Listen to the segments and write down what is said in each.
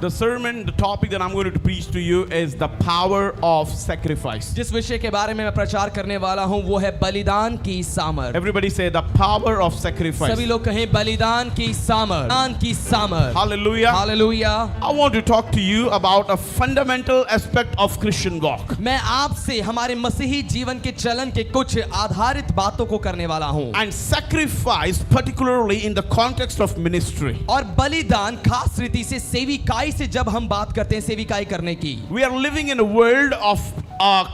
The sermon, the topic that I'm going to preach to you is the power of sacrifice. जिस विषय के बारे में मैं प्रचार करने वाला हूं वो है बलिदान की सामर्थ। Everybody say the power of sacrifice. सभी लोग कहें बलिदान की सामर्थ। बलिदान की सामर्थ। Hallelujah. Hallelujah। I want to talk to you about a fundamental aspect of Christian walk. मैं आपसे हमारे मसीही जीवन के चलन के कुछ आधारित बातों को करने वाला हूं। And sacrifice, particularly in the context of ministry. और बलिदान खास रीति से सेविकाई से जब हम बात करते हैं सेविकाई करने की। We are living in a world of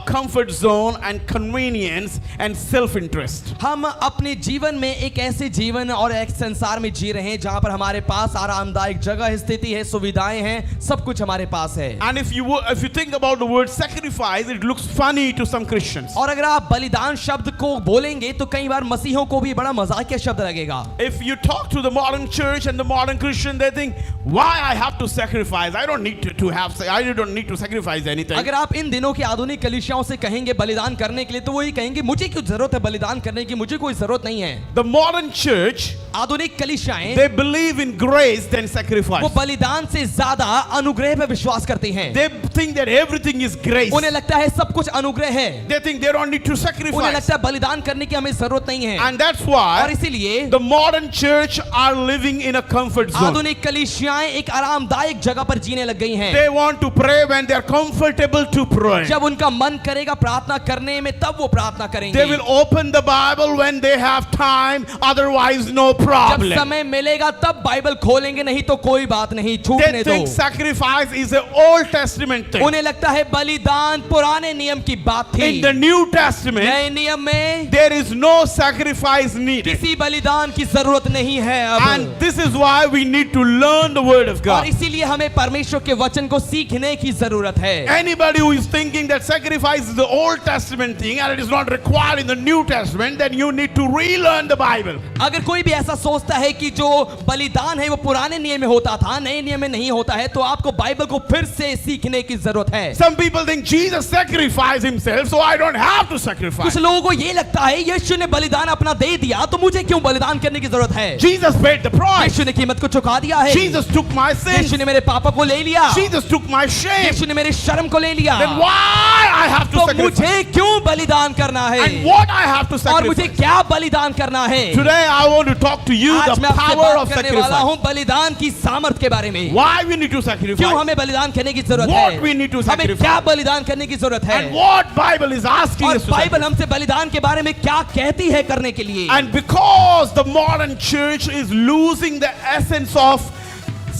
comfort zone and convenience and self-interest. हम अपने जीवन में एक ऐसे जीवन और एक संसार में जी रहे हैं जहां पर हमारे पास आरामदायक जगह स्थिति है, सुविधाएं हैं, सब कुछ हमारे पास है। And if you think about the word sacrifice, it looks funny to some Christians. और अगर आप बलिदान शब्द को बोलेंगे तो कई बार मसीहों को भी बड़ा मजाकिया शब्द लगेगा। If you talk to the modern church and the modern Christian, they think, why I have to sacrifice? I don't need to sacrifice anything. अगर आप इन दिनों की आधुनिक कलीसियाओं से कहेंगे बलिदान करने के लिए तो वही कहेंगे मुझे क्यों जरूरत है बलिदान करने की, मुझे कोई जरूरत नहीं है। The modern church, आधुनिक कलीसियाएं they believe in grace than sacrifice. वो बलिदान से ज्यादा अनुग्रह पे विश्वास करती हैं। They think that everything is grace. उन्हें लगता है सब कुछ अनुग्रह है। They think they don't need to उन्हें sacrifice. लगता है बलिदान करने की हमें जरूरत नहीं है। And that's और why इसीलिए the modern church are living in a comfort zone. आधुनिक कलीसियाएं एक आरामदायक जगह पर जीने लग गई हैं। They want to pray when they are comfortable to pray. जब उनका मन करेगा प्रार्थना करने में तब वो प्रार्थना करेंगे। They will open the Bible when they have time, otherwise no जब problem. समय मिलेगा तब बाइबल खोलेंगे, नहीं तो कोई बात नहीं, छूटने They दो। think sacrifice is an Old Testament thing. उन्हें लगता है बलिदान पुराने नियम की बात थी। In the New Testament, नए नियम में there is no sacrifice needed. किसी बलिदान की जरूरत नहीं है अब। And this is why we need to learn the Word of और God. इसीलिए हमें परमेश्वर के वचन को सीखने की जरूरत है। Anybody who is thinking that sacrifice is the Old Testament thing and it is not required in the New Testament, then you need to relearn the Bible. अगर कोई भी ऐसा सोचता है कि जो बलिदान है वो पुराने नियम में होता था, नए नियम में नहीं होता है, तो आपको बाइबल को फिर से सीखने की जरूरत है। Some people think Jesus sacrificed himself, so I don't have to कुछ sacrifice. लोगों को ये लगता है यीशु ने बलिदान अपना दे दिया तो मुझे क्यों बलिदान करने की जरूरत है। Jesus paid the price. यीशु ने कीमत को चुका दिया है। Jesus took my sins. यीशु ने मेरे पापों को ले लिया। Jesus took my shame. यीशु ने मेरे शर्म को ले लिया। Then why I have to तो sacrifice? मुझे क्यों बलिदान करना है And what I have to और मुझे sacrifice? क्या बलिदान करना है। Today I want to talk to you आज the मैं आपसे power of बात करने वाला sacrifice. हूँ बलिदान की सामर्थ के बारे में। Why we need to क्यों sacrifice? हमें बलिदान करने की जरूरत What है, we need to हमें sacrifice. क्या बलिदान करने की जरूरत है And what Bible is asking और us to बाइबल sacrifice. हमसे बलिदान के बारे में क्या कहती है करने के लिए। And because the modern church is losing the essence of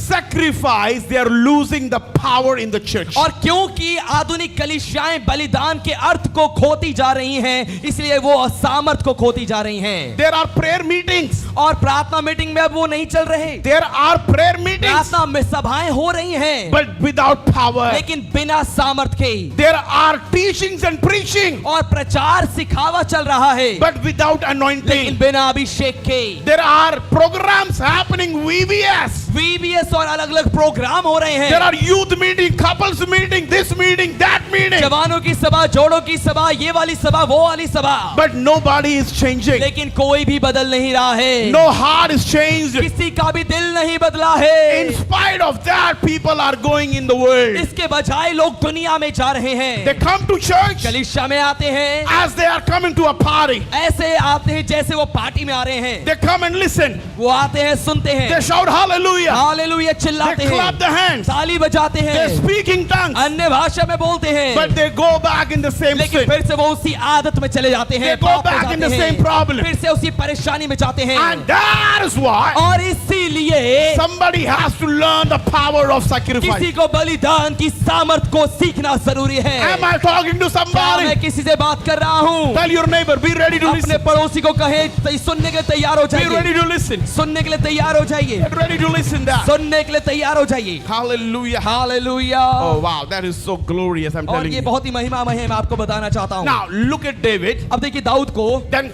sacrifice, they are losing the power in the church. और क्योंकि आधुनिक कलीसियाएं बलिदान के अर्थ को खोती जा रही हैं, इसलिए वो सामर्थ को खोती जा रही हैं। There are prayer meetings. और प्रार्थना मीटिंग में अब वो नहीं चल रहे। There are prayer meetings. प्रार्थना में सभाएं हो रही हैं, But without power. लेकिन बिना सामर्थ के। There are teachings and preaching. और प्रचार सिखावा चल रहा है, But without लेकिन anointing. बिना अभिषेक के। There are programs happening, VBS. VBS और अलग अलग प्रोग्राम हो रहे हैं। There are youth meeting, couples meeting, this meeting, that meeting. जवानों की सभा, जोड़ों की सभा, ये वाली सभा, वो वाली सभा। But nobody is changing. लेकिन कोई भी बदल नहीं रहा है। No heart is changed. किसी का भी दिल नहीं बदला है। In spite of that, people are going in the world. इसके बजाय लोग दुनिया में जा रहे हैं। They come to church कलीसिया में आते हैं, as they are coming to a party. ऐसे आते हैं जैसे वो पार्टी में आ रहे हैं। They come and listen. वो आते हैं, सुनते They हैं, shout hallelujah. हालेलुया चिल्लाते They clap हैं, the hands. ताली बजाते They हैं, speak in tongues. अन्य भाषा में बोलते हैं, But they go back in the same लेकिन sin. फिर से वो उसी आदत में चले जाते हैं, They go पाप में back in the जाते same हैं, problem. फिर से उसी परेशानी में जाते हैं। And that is why और इसीलिए somebody has to learn the power of sacrifice. किसी को बलिदान की सामर्थ को सीखना जरूरी है। Am I talking to क्या somebody? मैं किसी से बात कर रहा हूँ? Tell your neighbor, be ready to अपने listen. पड़ोसी को कहे सुनने के लिए तैयार हो Be ready जाइए, to listen. सुनने के लिए तैयार हो जाइए, Get ready to listen that. सुनने के लिए तैयार हो जाइए। Hallelujah. Hallelujah. Oh wow, that is so glorious. I'm और telling ये you. बहुत ही महिमामय है, मैं आपको बताना चाहता हूँ। Now look at David. अब देखिए दाऊद को। Then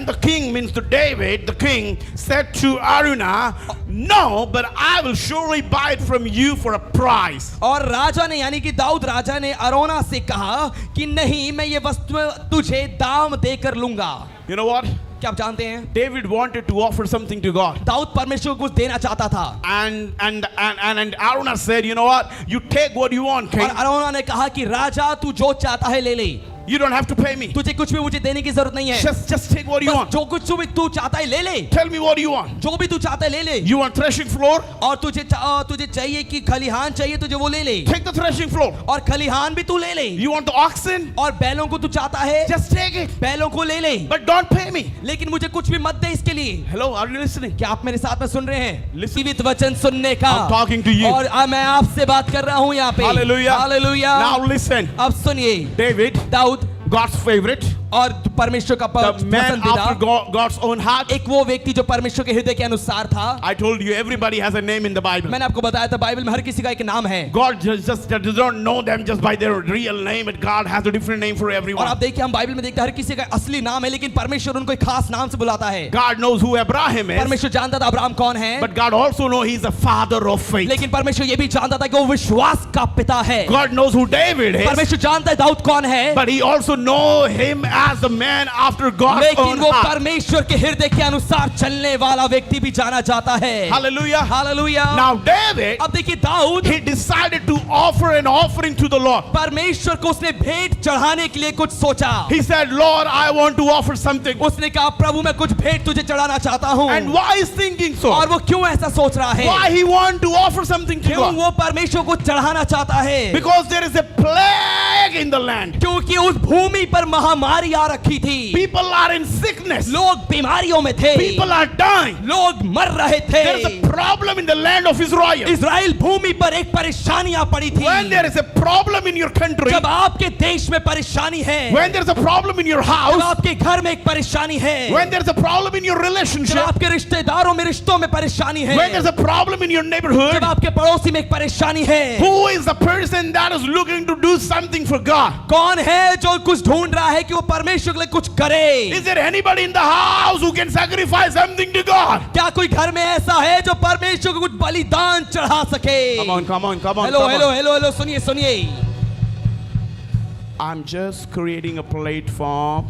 the king means to David, the king said to Aruna, no, but I will surely buy it from you for a price. और राजा ने यानी कि दाऊद राजा ने अरोना से कहा कि नहीं, मैं ये वस्तु तुझे दाम देकर लूंगा। You know what? क्या आप जानते हैं David wanted to offer something to God. Dawood परमेश्वर को कुछ देना चाहता था And Araunah said, you know what? You take what you want, king. और अरोना ने कहा कि राजा तू जो चाहता है ले ले You don't have to pay me. तुझे कुछ भी मुझे देने की जरूरत नहीं है Just take what you बस want. जो कुछ भी तू चाहता है ले ले Tell me what you want. जो भी तू चाहता है ले ले You want threshing floor? और तुझे चाहिए कि खलिहान चाहिए तुझे वो ले ले Take the threshing floor. और खलिहान भी तू ले ले You want the oxen? और बैलों को तू चाहता है Just take it. बैलों को ले ले But don't pay me. लेकिन मुझे कुछ भी मत दे इसके लिए Hello, are you listening? क्या आप मेरे साथ में सुन रहे हैं Listen. जीवित वचन सुनने का I'm talking to you. और मैं आपसे बात कर रहा हूँ यहाँ पे Hallelujah. Hallelujah Now listen. अब सुनिए David, दाऊद God's favorite, और परमेश्वर का the man पसंदीदा after God's own heart. एक वो व्यक्ति जो परमेश्वर के हृदय के अनुसार था I told you everybody has a name in the Bible. मैंने आपको बताया था बाइबल में हर किसी का एक नाम है God just does not know them just by their real name, but God has a different name for और everyone. आप देखिए हम बाइबल में देखते हैं हर किसी का असली नाम है लेकिन परमेश्वर उनको एक खास नाम से बुलाता है God knows who Abraham is, परमेश्वर जानता था अब्राहम कौन है but God also knows he's a father of faith. लेकिन परमेश्वर ये भी जानता था कि वो विश्वास का पिता है God knows who David is, परमेश्वर जानता है दाऊद कौन है but he also knows him as a man after God's लेकिन own वो heart. परमेश्वर के हृदय के अनुसार चलने वाला व्यक्ति भी जाना जाता है Hallelujah. हालेलुया Now David, अब देखिए Dawood he decided to offer an offering to the Lord. परमेश्वर को उसने भेंट चढ़ाने के लिए कुछ सोचा He said, Lord, I want to offer something. उसने कहा प्रभु मैं कुछ भेंट तुझे चढ़ाना चाहता हूँ And why is thinking so? और वो क्यों ऐसा सोच रहा है Why he want to offer something to क्यों God? वो परमेश्वर को चढ़ाना चाहता है Because there is a plague in the land. क्योंकि उस भूमि पर महामारी आ रखी थी People are in sickness. लोग बीमारियों में थे People are dying. लोग मर रहे थे There is a problem in the land of Israel. Israel भूमि पर एक परेशानी आ पड़ी थी When there is a problem in your country, जब आपके देश में परेशानी है when there is a problem in your जब house, आपके घर में एक परेशानी है when there is a problem in your जब relationship, आपके रिश्तेदारों में रिश्तों में परेशानी है when there is a problem in your neighborhood, जब आपके पड़ोसी में एक परेशानी है who is the person that is looking to do something for God? कौन है जो कुछ ढूंढ रहा है कि वो परमेश्वर के लिए कुछ करे Is there anybody in the house who can sacrifice something to God? क्या कोई घर में ऐसा है जो परमेश्वर को कुछ बलिदान चढ़ा सके Come on, come on, come on. Hello come hello on. Hello hello सुनिए सुनिए I'm just creating a platform.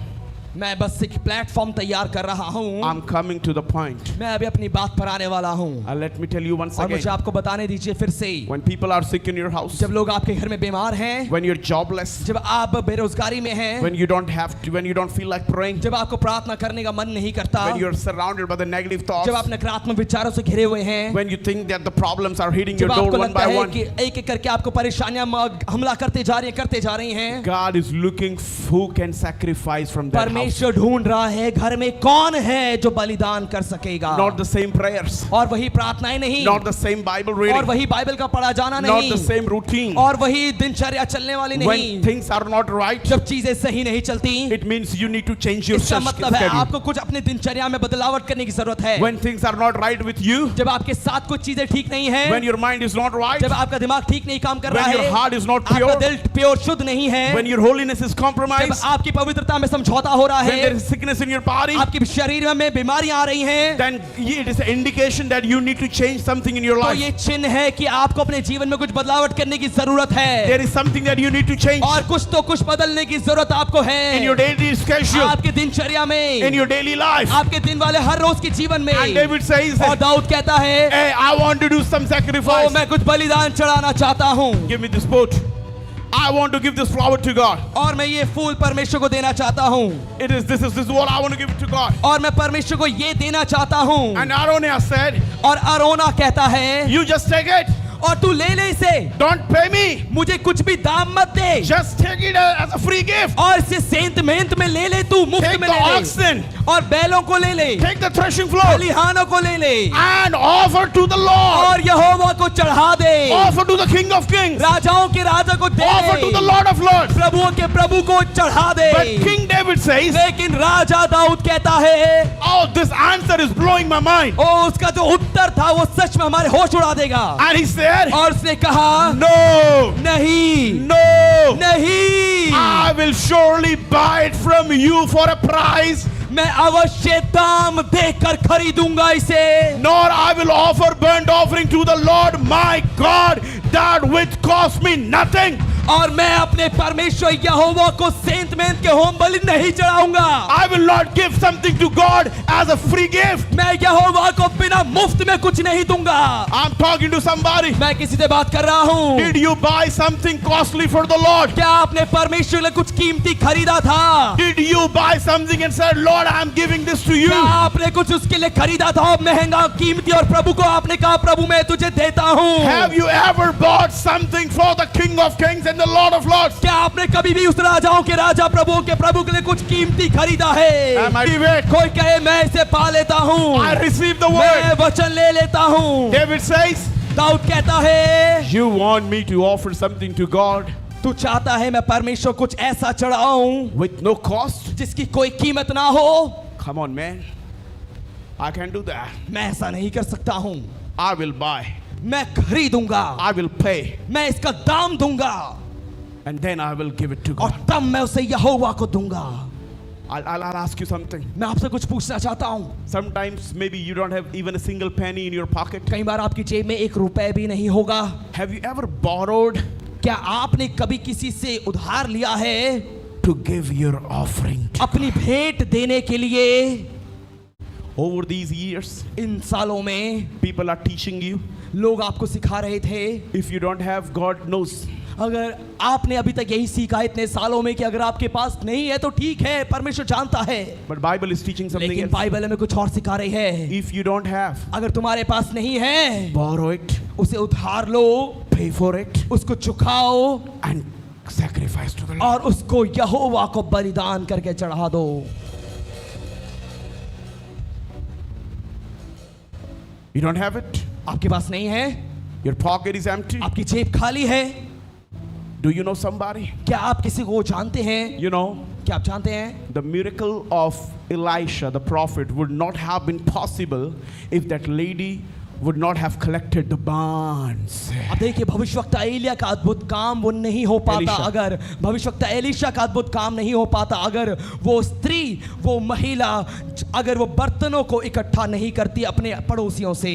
मैं बस एक प्लेटफॉर्म तैयार कर रहा हूँ I'm coming to the point. मैं अभी अपनी बात पर आने वाला हूँ Let me tell you once और मुझे again. आपको बताने दीजिए फिर से When people are sick in your house, जब लोग आपके घर में बीमार हैं when you're jobless, जब आप बेरोजगारी में हैं when you don't feel like praying, जब आपको प्रार्थना करने का मन नहीं करता when you're surrounded by the negative thoughts, जब आप नकारात्मक विचारों से घिरे हुए हैं when you think that the problems are hitting your जब door आपको one लगता by है one, कि एक एक करके आपको परेशानियां हमला करते जा रही हैं God is looking who can sacrifice from that house. परमेश्वर ढूंढ रहा है घर में कौन है जो बलिदान कर सकेगा Not the same prayers, और वही प्रार्थनाएं नहीं not the same Bible और reading, वही बाइबल का पढ़ा जाना not नहीं the same routine. और वही दिनचर्या चलने वाली When नहीं things are not right, जब चीजें सही नहीं चलती it means you need to change your इसका मतलब है schedule. आपको कुछ अपने दिनचर्या में बदलावट करने की जरूरत है When things are not right with you, जब आपके साथ कुछ चीजें ठीक नहीं है when your mind is not right, जब आपका दिमाग ठीक नहीं काम कर रहा when your है heart is not आपका pure, दिल प्योर शुद्ध नहीं है when your holiness is जब compromised, आपकी पवित्रता में समझौता हो रहा when there है is sickness in your body, आपके शरीर में बीमारियां आ रही हैं then it is an indication that you need to change something in your तो life. ये चिन्ह है कि आपको अपने जीवन में कुछ बदलावट करने की जरूरत है There is something that you need to change और कुछ तो कुछ बदलने की जरूरत आपको है in your daily schedule, आपके दिनचर्या में in your daily life. आपके दिन वाले हर रोज के जीवन में And David says, और दाऊद कहता है hey, I want to do some sacrifice. मैं कुछ बलिदान चढ़ाना चाहता हूँ Give me this boat. I want to give this flower to God. और मैं ये फूल परमेश्वर को देना चाहता हूँ This is what I want to give to God. और मैं परमेश्वर को ये देना चाहता हूँ And Araunah said, और अरोना कहता है you just take it. और तू ले ले इसे Don't pay me. मुझे कुछ भी दाम मत दे Just take it as a free gift. और इसे सेंत मेंत में ले ले तू मुफ्त Take में the ले ले oxen. और बैलों को ले ले Take the threshing floor. बलिहानों को ले ले And offer to the Lord. और यहोवा को चढ़ा दे Offer to the King of Kings. राजाओं के राजा को दे Offer to the Lord of Lords. प्रभुओं के प्रभु को चढ़ा दे But King David says, लेकिन राजा दाऊद कहता है oh, this answer is blowing my mind. ओ उसका जो उत्तर था वो सच में हमारे होश उड़ा देगा And he said, और उसने कहा no, नहीं no, नहीं I will surely buy it from you for a price. मैं अवश्य दाम देकर खरीदूंगा इसे Nor I will offer burnt offering to the Lord my God, that which cost me nothing. और मैं अपने परमेश्वर यहोवा को सेंत मेंत के होम बलि नहीं चढ़ाऊंगा। I will not give something to God as a free gift. मैं यहोवा को बिना मुफ्त में कुछ नहीं दूंगा। I'm talking to somebody. मैं किसी से बात कर रहा हूँ। Did you buy something costly for the Lord? क्या आपने परमेश्वर के लिए कुछ कीमती खरीदा था? Did you buy something and said, Lord, I'm giving this to you? क्या आपने कुछ उसके लिए खरीदा था और महंगा कीमती और प्रभु को आपने कहा प्रभु मैं तुझे देता हूँ? Have you ever bought something for the King of Kings and the Lord of Lords? क्या आपने कभी भी उस राजाओं के राजा प्रभुओं के प्रभु के लिए कुछ कीमती खरीदा है? Am I right? कोई कहे मैं इसे पा लेता हूँ, I receive the मैं word. वचन ले लेता हूँ। David says, दाऊद कहता है you want me to offer something to God तू चाहता है मैं परमेश्वर कुछ ऐसा चढ़ाऊं with no cost? जिसकी कोई कीमत ना हो। Come on, man. I can do that. मैं ऐसा नहीं कर सकता हूँ। I will buy. मैं खरीदूंगा, I will pay. मैं इसका दाम दूंगा And then I will give it to और God. तब मैं उसे यहोवा को दूंगा। I'll ask you something. मैं आपसे कुछ पूछना चाहता हूँ। Sometimes maybe you don't have even a single penny in your pocket. कई बार आपकी जेब में एक रुपए भी नहीं होगा। Have you ever borrowed क्या आपने कभी किसी से उधार लिया है to give your offering? अपनी भेंट देने के लिए? Over these years, इन सालों में people are teaching you. लोग आपको सिखा रहे थे, If you don't have, God knows. अगर आपने अभी तक यही सीखा इतने सालों में कि अगर आपके पास नहीं है तो ठीक है, परमेश्वर जानता है। But Bible is teaching something लेकिन else. बाइबल में कुछ और सिखा रही है। If you don't have, अगर तुम्हारे पास नहीं है, borrow it, उसे उधार लो, pay for it, उसको चुकाओ and sacrifice to the Lord. और उसको यहोवा को बलिदान करके चढ़ा दो। You don't have it? आपके पास नहीं है, Your pocket is empty? आपकी जेब खाली है। Do you know somebody? क्या आप किसी को जानते हैं? You know, क्या आप जानते हैं? the miracle of Elisha, the prophet, would not have been possible if that lady would not have collected the bonds. अब देखिए भविष्यवक्ता एलिया का अद्भुत काम वो नहीं हो पाता एलीशा। अगर भविष्यवक्ता एलीशा का अद्भुत काम नहीं हो पाता अगर वो स्त्री वो महिला अगर वो बर्तनों को इकट्ठा नहीं करती अपने पड़ोसियों से।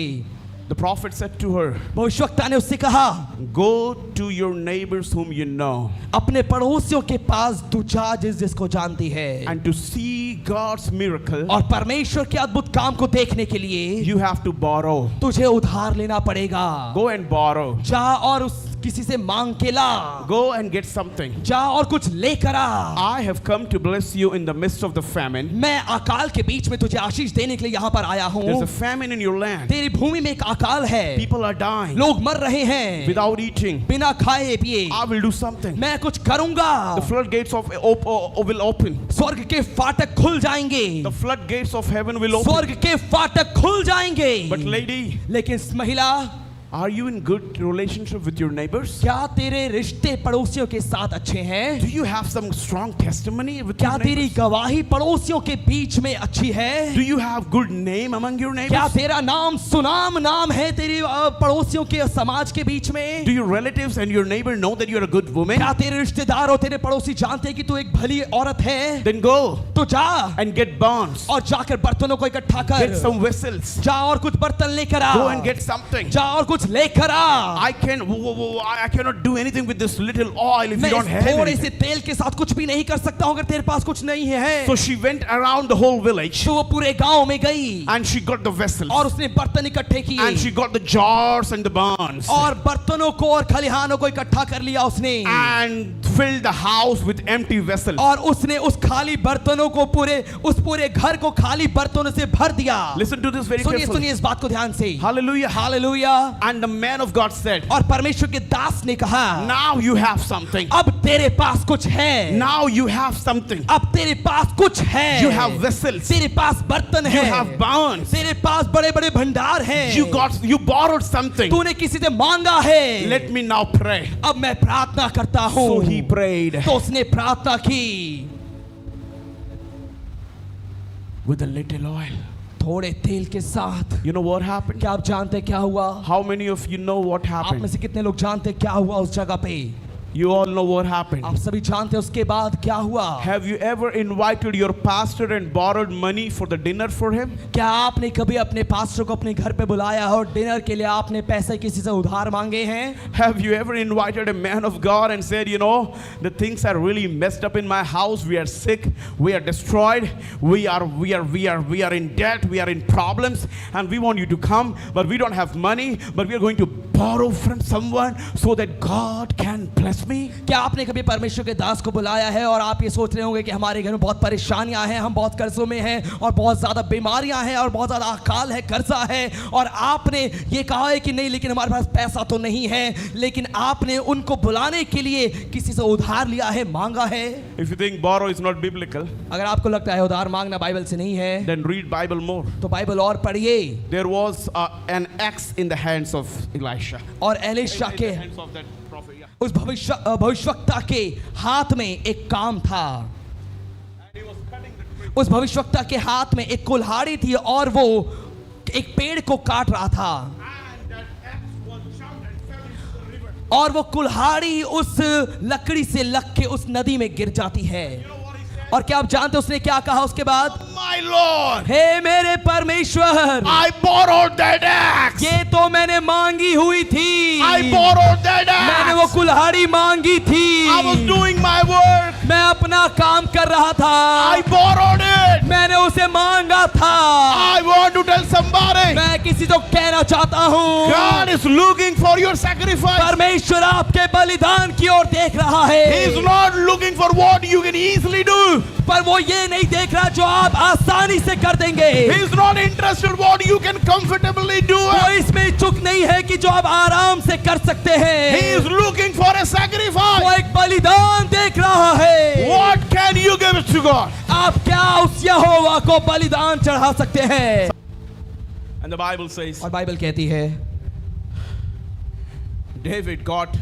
The prophet said to her, भविष्यवक्ता ने उससे कहा go to your neighbors whom you know अपने पड़ोसियों के पास तू जा जिसको जानती है and to see God's miracle और परमेश्वर के अद्भुत काम को देखने के लिए you have to borrow. तुझे उधार लेना पड़ेगा। Go and borrow. जा और उस किसी से मांग के ला, Go and get something. जा और कुछ लेकर आ। I have come to bless you in the midst of the famine. मैं अकाल के बीच में तुझे आशीष देने के लिए यहाँ पर आया There's हूँ। a famine in your land. तेरी भूमि में एक अकाल है, People are dying लोग मर रहे हैं without eating. बिना खाए पिए। I will do something. मैं कुछ करूंगा, The floodgates of will open. स्वर्ग के फाटक खुल जाएंगे, The floodgates of heaven will open. स्वर्ग के फाटक खुल जाएंगे। But lady, लेकिन इस महिला are you in good relationship with your neighbors? क्या तेरे रिश्ते पड़ोसियों के साथ अच्छे हैं? Do you have some strong testimony with क्या your तेरी neighbors? गवाही पड़ोसियों के बीच में अच्छी है? Do you have good name among your क्या neighbors? तेरा नाम सुनाम नाम है तेरी पड़ोसियों के समाज के बीच में? Do your relatives and your neighbor know that you're a good woman? क्या तेरे रिश्तेदार और तेरे पड़ोसी जानते हैं कि तू एक भली औरत है? Then go तो जा and get bonds. और जाकर बर्तनों को इकट्ठा कर, Get some vessels. जा और कुछ बर्तन लेकर आ, Go and get something. जा और कुछ लेकर आ। I cannot do anything with this little oil if you मैं don't इस have थोड़े anything. से तेल के साथ कुछ भी नहीं कर सकता हूं अगर तेरे पास कुछ नहीं है। So she went around the whole village तो वो पूरे गांव में गई and she got the vessels और उसने बर्तन इकट्ठे किए and she got the jars and the barns और बर्तनों को और खलिहानों को इकट्ठा कर लिया उसने and filled the house with empty vessels. और उसने उस खाली बर्तनों को उस पूरे घर को खाली बर्तनों से भर दिया। Listen to this very सुनिए carefully. सुनिए इस बात को ध्यान से। Hallelujah. Hallelujah. And the man of God said, और परमेश्वर के दास ने कहा now you have something. अब तेरे पास कुछ है, Now you have something. अब तेरे पास कुछ है, You have vessels. तेरे पास बर्तन You है, have barns. तेरे पास बड़े बड़े भंडार हैं, You borrowed something. तूने किसी से मांगा है। Let me now pray. अब मैं प्रार्थना करता हूँ। So he prayed तो उसने प्रार्थना की with a little oil. थोड़े तेल के साथ। You know what happened? क्या आप जानते हैं क्या हुआ? How many of you know what आप में happened? से कितने लोग जानते हैं क्या हुआ उस जगह पे? You all know what happened. आप सभी जानते हैं उसके बाद क्या हुआ। Have you ever invited your pastor and borrowed money for the dinner for him? क्या आपने कभी अपने पास्टर को अपने घर पे बुलाया और डिनर के लिए आपने पैसे किसी से उधार मांगे हैं? Have you ever invited a man of God and said, you know, the things are really messed up in my house. We are sick. We are destroyed. We are in debt. We are in problems, and we want you to come, but we don't have money. But we are going to borrow from someone so that God can bless me. क्या आपने कभी परमेश्वर के दास को बुलाया है और आप ये सोच रहे होंगे कि हमारे घर में बहुत परेशानियां हैं, हम बहुत कर्जों में हैं और बहुत ज्यादा बीमारियां हैं और बहुत ज्यादा अकाल है, कर्जा है, और आपने ये कहा है कि नहीं, लेकिन हमारे पास पैसा तो नहीं है, लेकिन आपने उनको बुलाने के लिए किसी से उधार लिया है, मांगा है। If you think borrow is not biblical, अगर आपको लगता है उधार मांगना बाइबल से नहीं है, then read Bible more. तो बाइबल और पढ़िए। There was an axe in the hands of Elisha. और एलीशा In के the hands of that prophet, yeah. उस भविष्यवक्ता के हाथ में एक काम था। And he was cutting the tree. उस भविष्यवक्ता के हाथ में एक कुल्हाड़ी थी और वो एक पेड़ को काट रहा था, And that axe was jumped and fell into the river. और वो कुल्हाड़ी उस लकड़ी से लग के उस नदी में गिर जाती है। You know what he said? और क्या आप जानते हैं उसने क्या कहा उसके बाद? My Lord, हे मेरे परमेश्वर, I borrowed that axe. ये तो मैंने मांगी हुई थी, I borrowed that मैंने वो axe. कुल्हाड़ी मांगी थी, I was doing my work. मैं अपना काम कर रहा था, I borrowed it. मैंने उसे मांगा था। I want to tell somebody, मैं किसी को कहना चाहता हूँ, God is looking for your sacrifice. परमेश्वर आपके बलिदान की ओर देख रहा He है, is not looking for what you can easily do. पर वो ये नहीं देख रहा जो आप आसानी से कर देंगे। He is not interested what you can comfortably do. वो इसमें इच्छुक नहीं है कि जो आप आराम से कर सकते हैं। He is looking for a वो sacrifice. एक बलिदान देख रहा है। What can you give it to God? आप क्या उस यहोवा को बलिदान चढ़ा सकते हैं? And the Bible says, और बाइबल कहती है, David got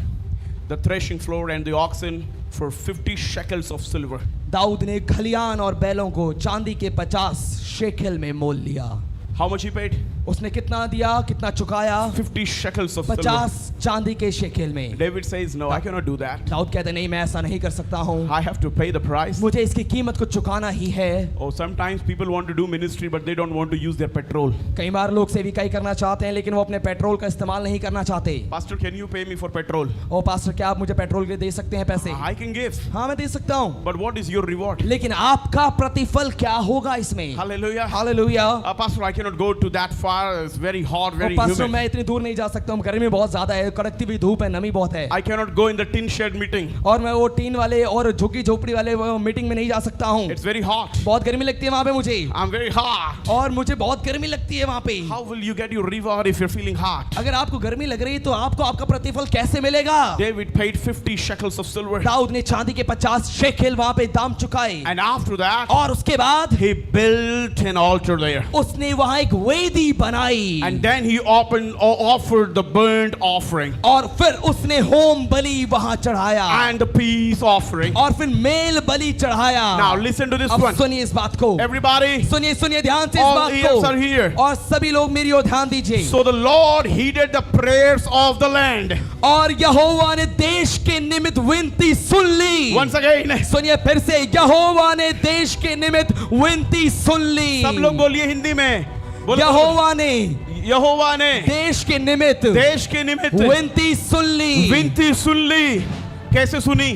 the threshing floor and the oxen for 50 shekels of silver. Dawood ने खलियान और बैलों को चांदी के 50 शेकेल में मोल लिया। How much he paid? उसने कितना दिया, कितना चुकाया? 50 shekels of silver. 50 चांदी के शेकेल में। David says, no, I cannot do that. Dawood कहते नहीं, मैं ऐसा नहीं कर सकता हूँ, I have to pay the price. मुझे इसकी कीमत को चुकाना ही है। Oh, sometimes people want to do ministry, but they don't want to use their petrol. कई बार लोग सेविकाई करना चाहते हैं लेकिन वो अपने पेट्रोल का इस्तेमाल नहीं करना चाहते। Pastor, can you pay me for petrol? Oh pastor, क्या आप मुझे पेट्रोल के लिए दे सकते हैं पैसे? I can give. हाँ, मैं दे सकता हूँ, But what is your reward? लेकिन आपका प्रतिफल क्या होगा इसमें? Hallelujah. Hallelujah. Pastor, I cannot go to that far. It's very hot, very pastor, humid. मैं इतनी दूर नहीं जा सकता हूँ, गर्मी बहुत ज्यादा है, कड़कती हुई धूप है, नमी बहुत है, I cannot go in the tin shed meeting. और मैं वो टीन वाले और झुग्गी झोपड़ी वाले वो मीटिंग में नहीं जा सकता हूँ। It's very hot. बहुत गर्मी लगती है वहाँ पे मुझे, I'm very hot. और मुझे बहुत गर्मी लगती है वहाँ पे। How will you get your reward if you're feeling hot? अगर आपको गर्मी लग रही है तो आपको आपका प्रतिफल कैसे मिलेगा? David paid 50 shekels of silver. Dawood ने चांदी के 50 शेकेल वहाँ पे दाम चुकाए, And after that, और उसके बाद he built an altar there. उसने वहाँ एक वेदी बनाई, And then he offered the burnt offering और फिर उसने होम बलि वहाँ चढ़ाया, and the peace offering. और फिर मेल बलि चढ़ाया। Now listen to this अब one. सुनिए इस बात को, Everybody, सुनिए सुनिए ध्यान से इस all बात ears are here. को, और सभी लोग मेरी ओर ध्यान दीजिए। So the Lord heeded the prayers of the land. और यहोवा ने देश के निमित्त विनती सुन ली। Once again, सुनिए फिर से, यहोवा ने देश के निमित्त विनती सुन ली। सब लोग बोलिए हिंदी में। बोलो। यहोवा ने देश के निमित्त विनती सुन ली। विनती सुन ली। कैसे सुनी?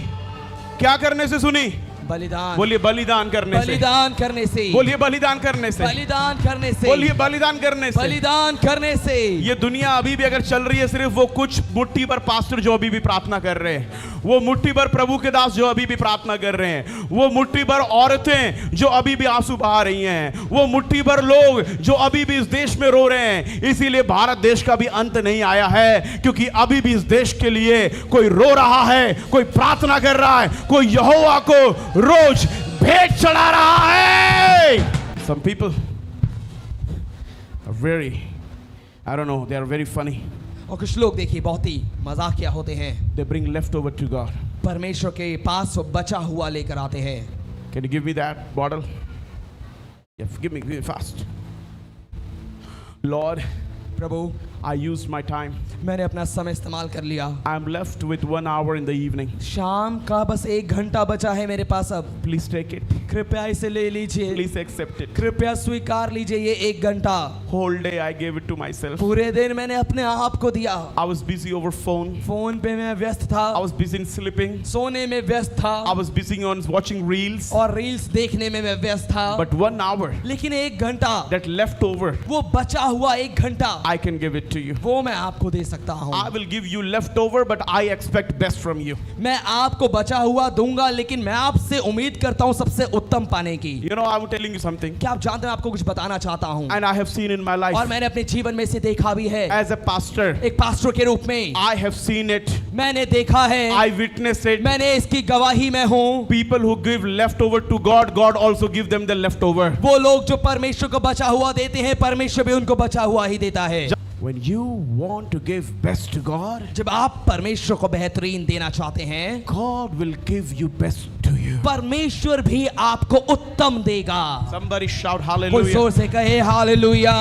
क्या करने से सुनी? बलिदान। बोलिए बलिदान करने से। बलिदान करने से। बोलिए बलिदान करने से। बलिदान करने से। बोलिए बलिदान करने से। बलिदान करने से। ये दुनिया अभी भी अगर चल रही है, सिर्फ वो कुछ मुट्ठी भर पास्टर जो अभी भी प्रार्थना कर रहे हैं, वो मुट्ठी भर प्रभु के दास जो अभी भी प्रार्थना कर रहे हैं, वो मुट्ठी भर औरतें जो अभी भी आंसू बहा रही हैं, वो मुट्ठी भर लोग जो अभी भी इस देश में रो रहे हैं। इसीलिए भारत देश का भी अंत नहीं आया है, क्योंकि अभी भी इस देश के लिए कोई रो रहा है, कोई प्रार्थना कर रहा है, कोई यहोवा को रोज भेंट चढ़ा रहा है। Some people are very, I don't know, they are very funny. और कुछ लोग देखिए बहुत ही मजाकिया होते हैं, They bring leftover to God. परमेश्वर के पास बचा हुआ लेकर आते हैं। Can you give me that bottle? Yeah, give me fast. Lord, Prabhu, I used my time. मैंने अपना समय इस्तेमाल कर लिया। I'm left with 1 hour in the evening. शाम का बस 1 घंटा बचा है मेरे पास अब। Please take it. कृपया इसे ले लीजिए। Please accept it. कृपया स्वीकार लीजिए ये 1 घंटा। Whole day I gave it to myself. पूरे दिन मैंने अपने आप को दिया। I was busy over phone. Phone पे मैं व्यस्त था। I was busy in sleeping. सोने में व्यस्त था। I was busy on watching reels. और रील्स देखने में मैं व्यस्त था। But 1 hour लेकिन 1 घंटा that left over, वो बचा हुआ 1 घंटा I can give it to you. वो मैं आपको दे सकता हूँ। I will give you leftover, but I expect best from you. मैं आपको बचा हुआ दूंगा लेकिन मैं आपसे उम्मीद करता हूँ सबसे उत्तम पाने की। You know, I'm telling you something. क्या आप जानते हैं आपको कुछ बताना चाहता हूँ। And I have seen in my life. और मैंने अपने जीवन में से देखा भी है। As a pastor, एक पास्टर के रूप में I have seen it. मैंने देखा है। I witnessed it. मैंने इसकी गवाही में हूँ। People who give leftover to God, God also give them the leftover. वो लोग जो परमेश्वर को बचा हुआ देते हैं परमेश्वर भी उनको बचा हुआ ही देता है। When you want to give best to God, जब आप परमेश्वर को बेहतरीन देना चाहते हैं God will give you best to you. परमेश्वर भी आपको उत्तम देगा। Somebody shout कोई hallelujah. जोर से कहे hallelujah.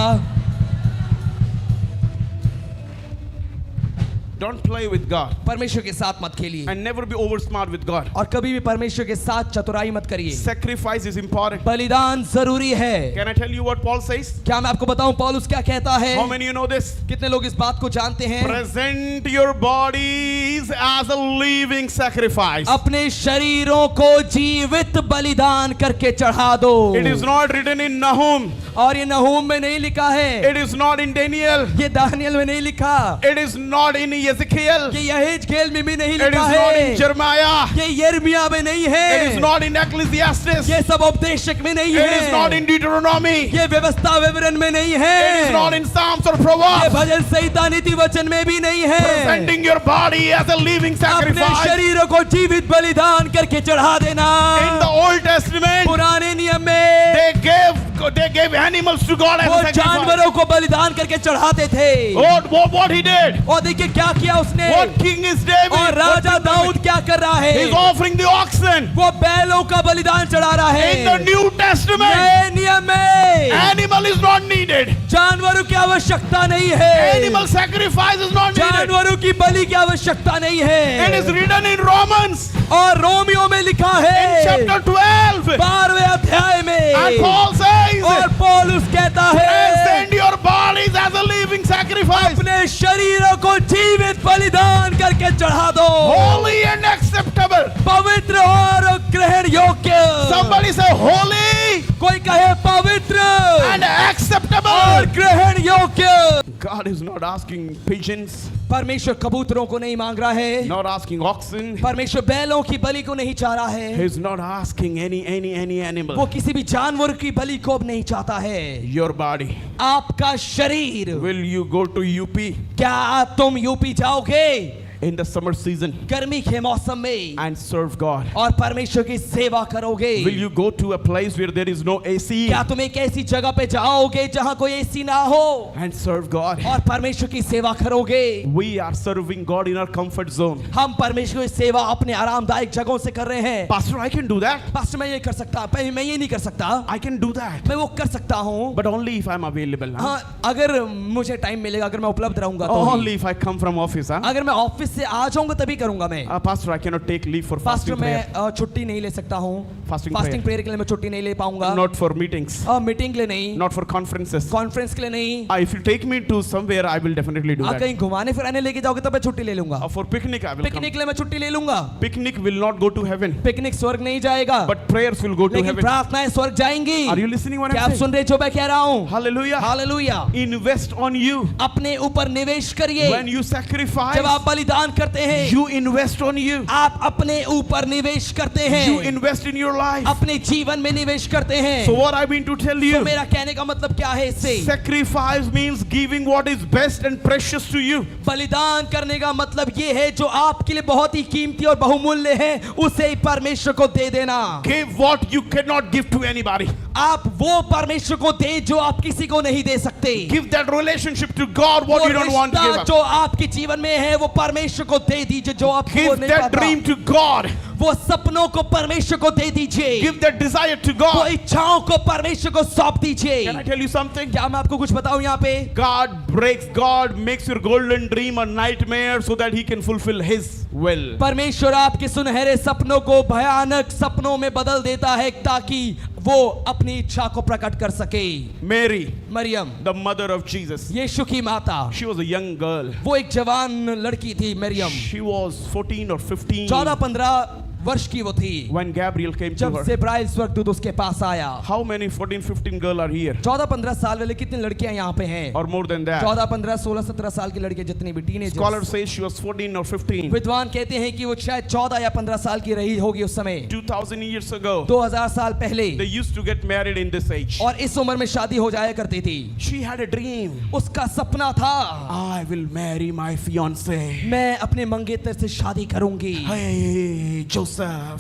Don't play with God परमेश्वर के साथ मत खेलिए and never be over smart with God. और कभी भी परमेश्वर के साथ चतुराई मत करिए। Sacrifice is important. बलिदान जरूरी है। Can I tell you what Paul says? क्या मैं आपको बताऊं पौलुस क्या कहता है? How many you know this? कितने लोग इस बात को जानते हैं? Present your bodies as a living sacrifice. अपने शरीरों को जीवित बलिदान करके चढ़ा दो। It is not written in Nahum. और ये नहूम में नहीं लिखा है। It is not in Daniel. ये दानियल में नहीं लिखा। It is not in Ezekiel. ये यहेजकेल में भी नहीं It is लिखा not in है। Jeremiah. ये यिर्मयाह में नहीं है। It is not in Ecclesiastes. ये सब उपदेशक में नहीं It is not है। in Deuteronomy. ये व्यवस्था विवरण में नहीं है। It is not in Psalms or ये Proverbs. भजन संहिता नीति वचन में भी नहीं है। Presenting your body as a living अपने sacrifice. शरीरों को जीवित बलिदान करके चढ़ा देना। In the Old Testament, पुराने नियम में they gave animals to God as वो a sacrifice. जानवरों को बलिदान करके चढ़ाते थे। What he did? और देखिए क्या किया उसने। What king is David? और राजा दाऊद क्या कर रहा है? He's offering the oxen. वो बैलों का बलिदान चढ़ा रहा है। In the New Testament, नए नियम में animal is not needed. जानवरों की आवश्यकता नहीं है। Animal sacrifice is not needed. जानवरों की बलि की आवश्यकता नहीं है। It is written in Romans और रोमियो में लिखा in है chapter 12. 12वें अध्याय में। And Paul says, और पौलुस कहता है present your bodies as a living sacrifice, अपने शरीरों को जीवित बलिदान करके चढ़ा दो। holy and acceptable. पवित्र और ग्रहण योग्य। Somebody say holy कोई कहे पवित्र and acceptable. और ग्रहण योग्य। God is not asking pigeons, परमेश्वर कबूतरों को नहीं मांग रहा है। not asking oxen. परमेश्वर बैलों की बलि को नहीं चाह रहा है। He's not asking any वो animal. किसी भी जानवर की बलि को अब नहीं चाहता है। Your body. आपका शरीर। Will you go to UP क्या तुम यूपी जाओगे in the summer season गर्मी के मौसम में and serve God? और परमेश्वर की सेवा करोगे? Will you go to a place where there is no AC क्या तुम एक ऐसी जगह पे जाओगे जहां कोई एसी ना हो and serve God? और परमेश्वर की सेवा करोगे? We are serving God in our comfort zone. हम परमेश्वर की सेवा अपने आरामदायक जगहों से कर रहे हैं। Pastor, I can do that. Pastor मैं ये कर सकता, मैं ये नहीं कर सकता। I can do that. मैं वो कर सकता हूँ। But only if I'm available. Huh? हाँ, अगर मुझे टाइम मिलेगा, अगर मैं उपलब्ध रहूंगा तो ही। Only if I come from office. Huh? अगर मैं ऑफिस से आ जाऊंगा तभी करूंगा मैं। Pastor, I cannot take leave for pastor fasting prayer. मैं छुट्टी नहीं ले सकता हूँ। Fasting फास्टिंग प्रेयर के लिए मैं छुट्टी नहीं ले पाऊंगा। Not for meetings. मीटिंग के लिए नहीं, Not for conferences. कॉन्फ्रेंस के लिए नहीं। If you take me to somewhere, I will definitely do आप that. कहीं घुमाने फिराने लेके जाओगे तब मैं छुट्टी ले लूंगा। For picnic, I will come. Picnic के लिए मैं छुट्टी ले लूंगा। Picnic will not go to heaven, picnic स्वर्ग नहीं जाएगा, but prayers will go to लेकिन heaven. प्रार्थनाएं स्वर्ग जाएंगी। Are you listening what क्या I'm आप saying? सुन रहे जो मैं कह रहा हूँ? Hallelujah. Hallelujah. Invest on you. अपने ऊपर निवेश करिए। When you sacrifice, जब आप बलिदान करते हैं, you invest on you. आप अपने ऊपर निवेश करते हैं। You invest in your life. अपने जीवन में निवेश करते हैं। So what I mean to tell तो you, मेरा कहने का मतलब क्या है इससे? sacrifice means giving what is best and precious to you. बलिदान करने का मतलब ये है जो आपके लिए बहुत ही कीमती और बहुमूल्य है उसे परमेश्वर को दे देना। Give what you cannot give to anybody. आप वो परमेश्वर को दें जो आप किसी को नहीं दे सकते। Give that relationship to God what वो you don't want to give रिश्ता up. जो आपके जीवन में है वो परमेश्वर को दे दीजिए जो आपको Give नहीं that पता। dream to God. वो सपनों को परमेश्वर को दे दीजिए। Give that desire to वो God. इच्छाओं को परमेश्वर को सौंप दीजिए। Can I tell you something? क्या मैं आपको कुछ बताऊं यहाँ पे? God makes your golden dream a nightmare so that he can fulfill his will. परमेश्वर आपके सुनहरे सपनों को भयानक सपनों में बदल देता है ताकि वो अपनी इच्छा को प्रकट कर सके। Mary, Maryam, the mother of Jesus, यीशु की माता, she was a young girl. वो एक जवान लड़की थी मरियम। She was 14 or 15 14-15 वर्ष की वो थी when Gabriel came to जब her. जिब्राइल स्वर्गदूत उसके पास आया। How many 14-15 girls are here? 14-15 साल वाले कितने लड़कियां यहाँ पे हैं? Or more than that? 14-15 16-17 साल की लड़कियां जितनी भी teenagers. Scholar says she was 14 or 15. विद्वान कहते हैं कि वो शायद 14 या 15 साल की रही होगी उस समय। 2000 years ago, 2000 साल पहले they used to get married in this age. और इस उम्र में शादी हो जाया करती थी। She had a dream. उसका सपना था, I will marry my fiance. मैं अपने मंगेतर से शादी करूंगी। Hey, Joseph.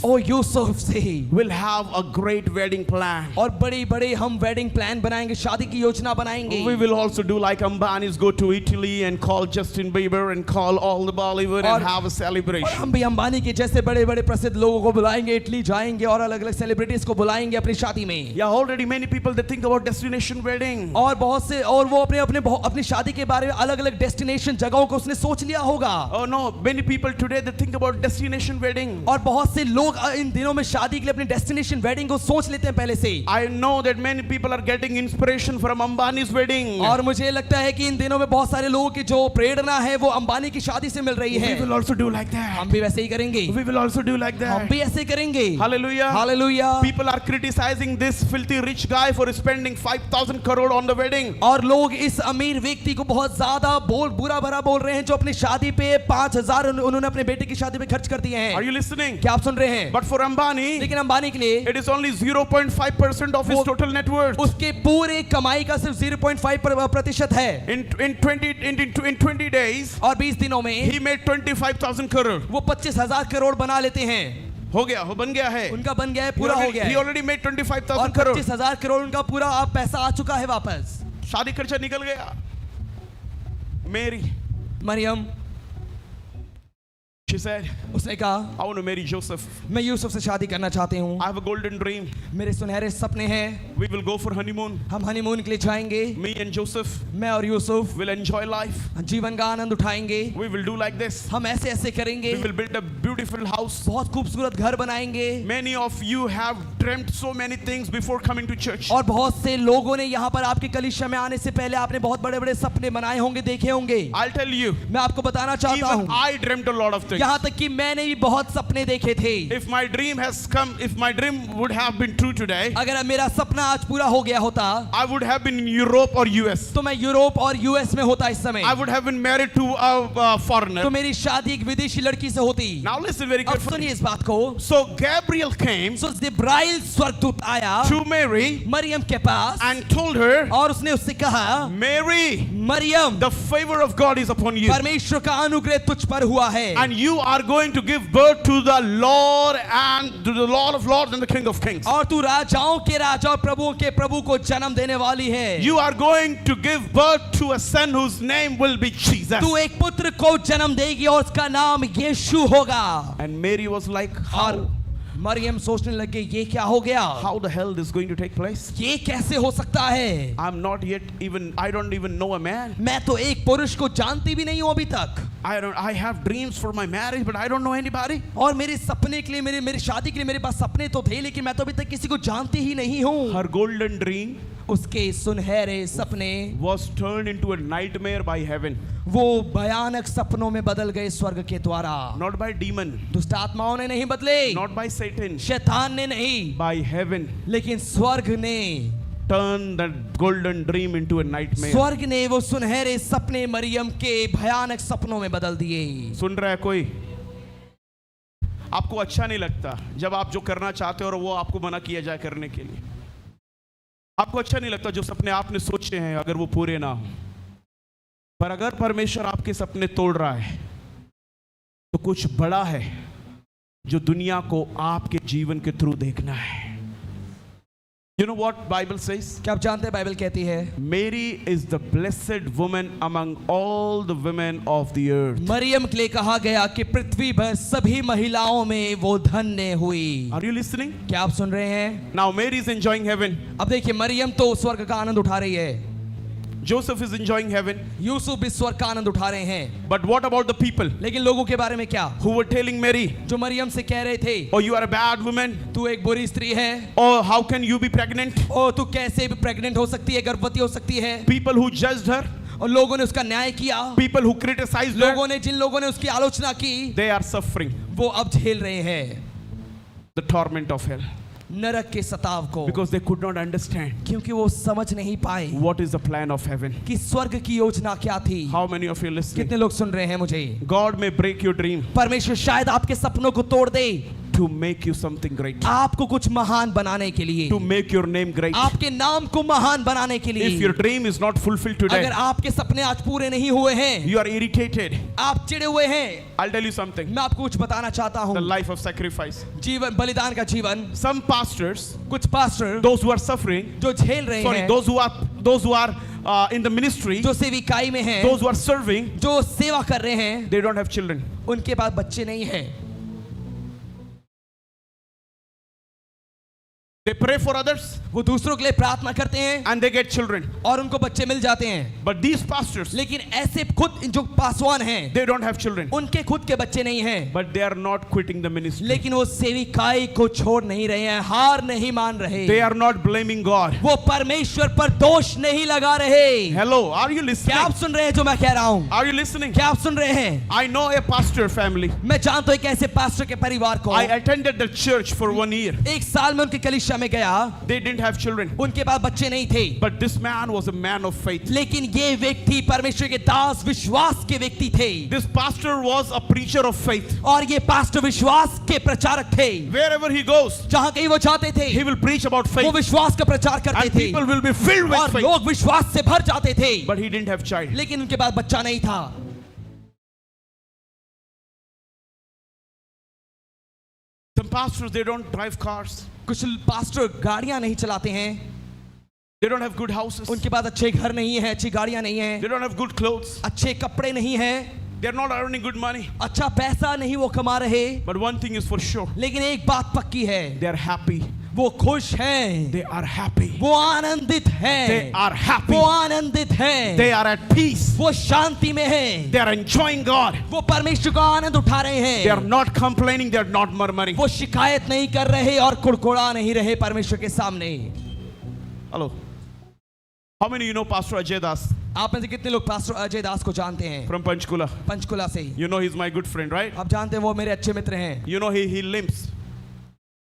ओ यूसुफ से We'll have a great wedding plan. और बड़ी बड़ी हम वेडिंग प्लान बनाएंगे, शादी की योजना बनाएंगे। We will also do like Ambani's, go to Italy and call Justin Bieber and call all the Bollywood and have a और celebration. हम भी अंबानी के जैसे बड़े बड़े प्रसिद्ध लोगों को बुलाएंगे, इटली जाएंगे और अलग अलग सेलिब्रिटीज को बुलाएंगे अपनी शादी में। Yeah, already many people they think about destination wedding. और बहुत से और वो अपनी शादी के बारे में अलग अलग डेस्टिनेशन जगहों को उसने सोच लिया होगा। Oh no, many people today they think about destination wedding. और बहुत से लोग इन दिनों में शादी के लिए अपनी डेस्टिनेशन वेडिंग को सोच लेते हैं पहले से। I know that many people are getting inspiration from Ambani's wedding. और मुझे लगता है कि इन दिनों में बहुत सारे लोगों की जो प्रेरणा है वो अंबानी की शादी से मिल रही है। We will also do like that. हम भी वैसे ही करेंगे। We will also do like हम that. भी ऐसे करेंगे। Hallelujah. Hallelujah. People are criticizing this filthy rich guy for spending 5,000 crore on the wedding. और लोग इस अमीर व्यक्ति को बहुत ज्यादा बुरा भरा बोल रहे हैं जो अपनी शादी पे 5,000 उन्होंने अपने बेटे की शादी पे खर्च कर दिए हैं। Are you listening? क्या आप सुन रहे हैं? But for Ambani, लेकिन अंबानी के लिए it is only 0.5% of his वो- total net worth. उसके पूरे कमाई का सिर्फ 0.5% है। In 20 days, और 20 दिनों में he made 25,000 crore. वो 25,000 करोड़ बना लेते हैं। हो गया, हो बन गया है. उनका बन गया है, पूरा हो गया He है। already made 25,000 और crore. 25,000 करोड़ उनका पूरा अब पैसा आ चुका है वापस। शादी खर्चा निकल गया. Mary, मरियम, she said, उसने कहा I want to marry Joseph. मैं यूसुफ से शादी करना चाहती हूँ। I have a golden dream. मेरे सुनहरे सपने हैं। We will go for honeymoon. हम हनीमून के लिए जाएंगे। Me and Joseph मैं और यूसुफ will enjoy life. जीवन का आनंद उठाएंगे। We will do like this. हम ऐसे ऐसे करेंगे। We will build a beautiful house. बहुत खूबसूरत घर बनाएंगे। Many of you have dreamt so many things before coming to church. और बहुत से लोगों ने यहाँ पर आपके कलीसिया में आने से पहले आपने बहुत बड़े बड़े सपने बनाए होंगे, देखे होंगे। I'll tell you, मैं आपको बताना चाहता even हूँ, I dreamt a lot of things. यहाँ तक कि मैंने भी बहुत सपने देखे थे। If my dream would have been true today, अगर मेरा सपना आज पूरा हो गया होता I would have been in Europe or US. तो मैं यूरोप और यूएस में होता इस समय। I would have been married to a foreigner. तो मेरी शादी एक विदेशी लड़की से होती। Now listen very अब carefully. सुनिए इस बात को। So Gabriel came सो जिब्राइल स्वर्गदूत आया to Mary मरियम के पास and told her, और उसने उससे कहा, Mary, Maryam, the favor of God is upon you. परमेश्वर का अनुग्रह तुझ पर हुआ है And you are going to give birth to the Lord and to the Lord of Lords and the King of Kings. और तू राजाओं के राजा और प्रभुओं के प्रभु को जन्म देने वाली है। You are going to give birth to a son whose name will be Jesus. तू एक पुत्र को जन्म देगी और उसका नाम यीशु होगा। And Mary was like, और how? मरियम सोचने लगे ये क्या हो गया, How the hell this is going to take place? ये कैसे हो सकता है? I don't even know a man. मैं तो एक पुरुष को जानती भी नहीं हूं अभी तक। I have dreams for my marriage, but I don't know anybody. और मेरे सपने के लिए मेरी शादी के लिए मेरे पास सपने तो थे लेकिन मैं तो अभी तक किसी को जानती ही नहीं हूँ। Her golden dream उसके सुनहरे सपने was turned into a nightmare by heaven, वो भयानक सपनों में बदल गए स्वर्ग के द्वारा। not by demon, दुष्ट आत्माओं ने नहीं बदले, not by Satan, शैतान ने नहीं, by heaven. लेकिन स्वर्ग ने Turn that golden dream into a nightmare. स्वर्ग ने वो सुनहरे सपने मरियम के भयानक सपनों में बदल दिए। सुन रहा है कोई? आपको अच्छा नहीं लगता जब आप जो करना चाहते हो और वो आपको मना किया जाए करने के लिए? आपको अच्छा नहीं लगता जो सपने आपने सोचे हैं अगर वो पूरे ना हो? पर अगर परमेश्वर आपके सपने तोड़ रहा है तो कुछ बड़ा है जो दुनिया को आपके जीवन के थ्रू देखना है। You know what Bible says? क्या आप जानते हैं बाइबल कहती है Mary is the blessed woman among all the women of the earth. Maryam के लिए कहा गया कि पृथ्वी पर सभी महिलाओं में वो धन्य हुई। Are you listening? क्या आप सुन रहे हैं? Now Mary is enjoying heaven. अब देखिए मरियम तो स्वर्ग का आनंद उठा रही है, Joseph is enjoying heaven. Yusuf भी स्वर्ग का आनंद उठा रहे हैं, But what about the people लेकिन लोगों के बारे में क्या who were telling Mary, जो मरियम से कह रहे थे oh, you are a bad woman, तू एक बुरी स्त्री है, or how can you be pregnant? ओ तू कैसे भी प्रेग्नेंट हो सकती है, गर्भवती हो सकती है। People who judged her, और लोगों ने उसका न्याय किया, people who criticized her, लोगों ने जिन लोगों ने उसकी आलोचना की they are suffering वो अब झेल रहे हैं the torment of hell नरक के सताव को, because they could not understand क्योंकि वो समझ नहीं पाए what is the plan of heaven. कि स्वर्ग की योजना क्या थी। How many of you listening? कितने लोग सुन रहे हैं मुझे? God may break your dream परमेश्वर शायद आपके सपनों को तोड़ दे, to make you something great, आपको कुछ महान बनाने के लिए, to make your name great. आपके नाम को महान बनाने के लिए। If your dream is not fulfilled today, अगर आपके सपने आज पूरे नहीं हुए हैं, you are irritated, आप चिढ़े हुए हैं, I'll tell you something. मैं आपको कुछ बताना चाहता हूँ। The life of sacrifice. जीवन बलिदान का जीवन। Some pastors, कुछ pastor those who are suffering, जो झेल रहे sorry, हैं, those who are in the ministry, जो सेविकाई में हैं, those who are serving, जो सेवा कर रहे हैं, they don't have children. उनके पास बच्चे नहीं हैं। They pray for others वो दूसरों के लिए प्रार्थना करते हैं and they get children. और उनको बच्चे मिल जाते हैं, But these pastors, लेकिन ऐसे खुद जो पासवान हैं they don't have children. उनके खुद के बच्चे नहीं हैं, But they are not quitting the ministry. लेकिन वो सेविकाई को छोड़ नहीं रहे हैं, हार नहीं मान रहे, They are not blaming God. वो परमेश्वर पर दोष नहीं लगा रहे। Hello, are you क्या listening? आप सुन रहे हैं जो मैं कह रहा हूँ? Are you listening? क्या आप सुन रहे हैं? I know a pastor family. मैं जानता हूँ एक ऐसे पास्टर के परिवार को, I attended the church for 1 year. एक साल में उनकी कलीसिया में गया, They didn't have children. उनके पास बच्चे नहीं थे, But this man was a man of faith. लेकिन ये व्यक्ति परमेश्वर के दास विश्वास के व्यक्ति थे, This pastor was a preacher of faith. और ये पास्टर विश्वास के प्रचारक थे। Wherever he goes, जहाँ कहीं वो जाते थे he will preach about वो faith. विश्वास का प्रचार करते And थे, people will be filled with और faith. लोग विश्वास से भर जाते थे, But he didn't have child. लेकिन उनके पास बच्चा नहीं था। Some pastors, they don't drive cars. कुछ पास्टर गाड़ियां नहीं चलाते हैं, They don't have good houses. उनके पास अच्छे घर नहीं है, अच्छी गाड़ियां नहीं है, They don't have good clothes. अच्छे कपड़े नहीं है, They're not earning good money. अच्छा पैसा नहीं वो कमा रहे, But one thing is for sure. लेकिन एक बात पक्की है, They are happy. वो खुश हैं, They are happy. वो आनंदित हैं, They are happy. वो आनंदित हैं, They are at peace. वो शांति में हैं, They are enjoying God. वो परमेश्वर का आनंद उठा रहे They are हैं, not complaining. They are not murmuring. वो शिकायत नहीं कर रहे और कुड़कुड़ा नहीं रहे परमेश्वर के सामने। Hello. How many you know Pastor Ajay Das आप में से कितने लोग पास्टर अजय दास को जानते हैं? from Panchkula? पंचकुला से। You know he's my good friend, right? आप जानते हैं वो मेरे अच्छे मित्र हैं, You know he limps.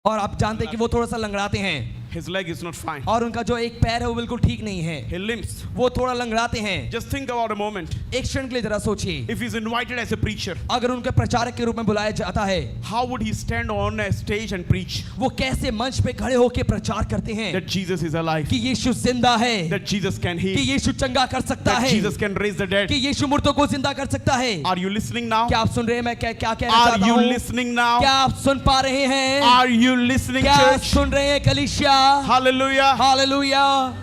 और आप जानते हैं कि वो थोड़ा सा लंगड़ाते हैं, His leg is not fine. और उनका जो एक पैर है वो बिल्कुल ठीक नहीं है, He limps. वो थोड़ा लंगड़ाते हैं। Just think about a moment. एक क्षण के लिए जरा सोचिए, If he's invited as a preacher, अगर उनके प्रचारक के रूप में बुलाया जाता है, how would he stand on a stage and preach वो कैसे मंच पे खड़े होकर प्रचार करते हैं that Jesus is alive, कि यीशु जिंदा है, that Jesus can कि heal, यीशु चंगा कर सकता that है, Jesus can raise the dead? कि यीशु मुर्दों को जिंदा कर सकता है। Are you listening now? क्या आप सुन रहे हैं मैं क्या क्या कहना Are चाहता you हूँ? listening now? क्या आप सुन पा रहे हैं? Are you listening, क्या church? सुन रहे हैं कलीसिया? Hallelujah. Hallelujah.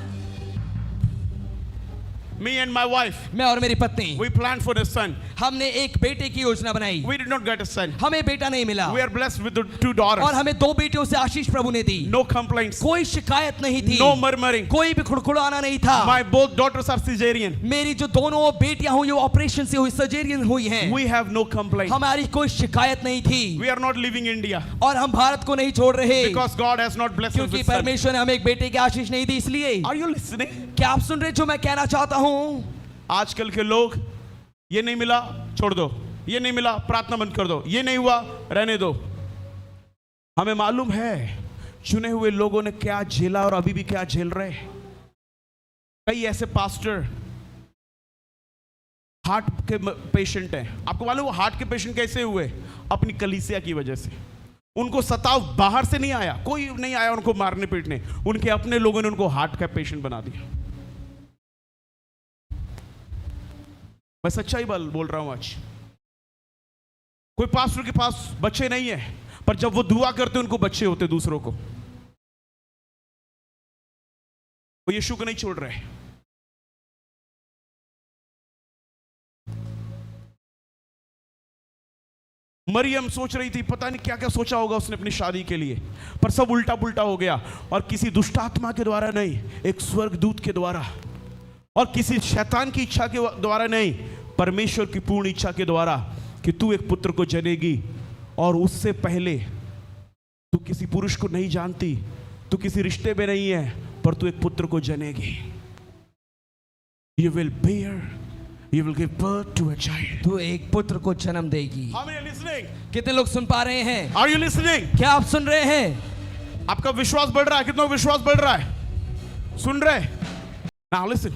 Me and my wife, मैं और मेरी पत्नी, we planned for a son. हमने एक बेटे की योजना बनाई, We did not get a son. हमें बेटा नहीं मिला, We are blessed with the 2 daughters. और हमें 2 बेटियों से आशीष प्रभु ने दी। No complaints. कोई शिकायत नहीं थी, No murmuring. कोई भी खुड़खुड़ाना नहीं था। My both daughters are cesarean. मेरी जो दोनों बेटियां हुई वो ऑपरेशन से हुई, सर्जरियन हुई हैं। We have no complaint. हमारी कोई शिकायत नहीं थी, We are not leaving India और हम भारत को नहीं छोड़ रहे, because God has not blessed us क्योंकि with son. परमेश्वर ने हमें एक बेटे की आशीष नहीं दी। इसलिए Are you listening? क्या आप सुन रहे जो मैं कहना चाहता हूँ? आजकल के लोग, ये नहीं मिला छोड़ दो, ये नहीं मिला प्रार्थना बंद कर दो, ये नहीं हुआ रहने दो। हमें मालूम है चुने हुए लोगों ने क्या झेला और अभी भी क्या झेल रहे हैं। कई ऐसे पास्टर हार्ट के पेशेंट हैं। आपको मालूम वो हार्ट के पेशेंट कैसे हुए? अपनी कलीसिया की वजह से। उनको सताव बाहर से नहीं आया, कोई नहीं आया उनको मारने पीटने, उनके अपने लोगों ने उनको हार्ट का पेशेंट बना दिया। मैं सच्चाई बोल रहा हूं आज। कोई पास्टर के पास बच्चे नहीं है, पर जब वो दुआ करते उनको बच्चे होते दूसरों को। वो यीशु को नहीं छोड़ रहे। मरियम सोच रही थी, पता नहीं क्या क्या सोचा होगा उसने अपनी शादी के लिए, पर सब उल्टा पुल्टा हो गया। और किसी दुष्ट आत्मा के द्वारा नहीं, एक स्वर्गदूत के द्वारा, और किसी शैतान की इच्छा के द्वारा नहीं, परमेश्वर की पूर्ण इच्छा के द्वारा, कि तू एक पुत्र को जनेगी। और उससे पहले तू किसी पुरुष को नहीं जानती, तू किसी रिश्ते में नहीं है, पर तू एक पुत्र को जनेगी। You will bear, you will give birth to a child. तू एक पुत्र को जन्म देगी। How many are listening? कितने लोग सुन पा रहे हैं? Are you listening? क्या आप सुन रहे हैं? आपका विश्वास बढ़ रहा है? कितना विश्वास बढ़ रहा है? सुन रहे? Now listen.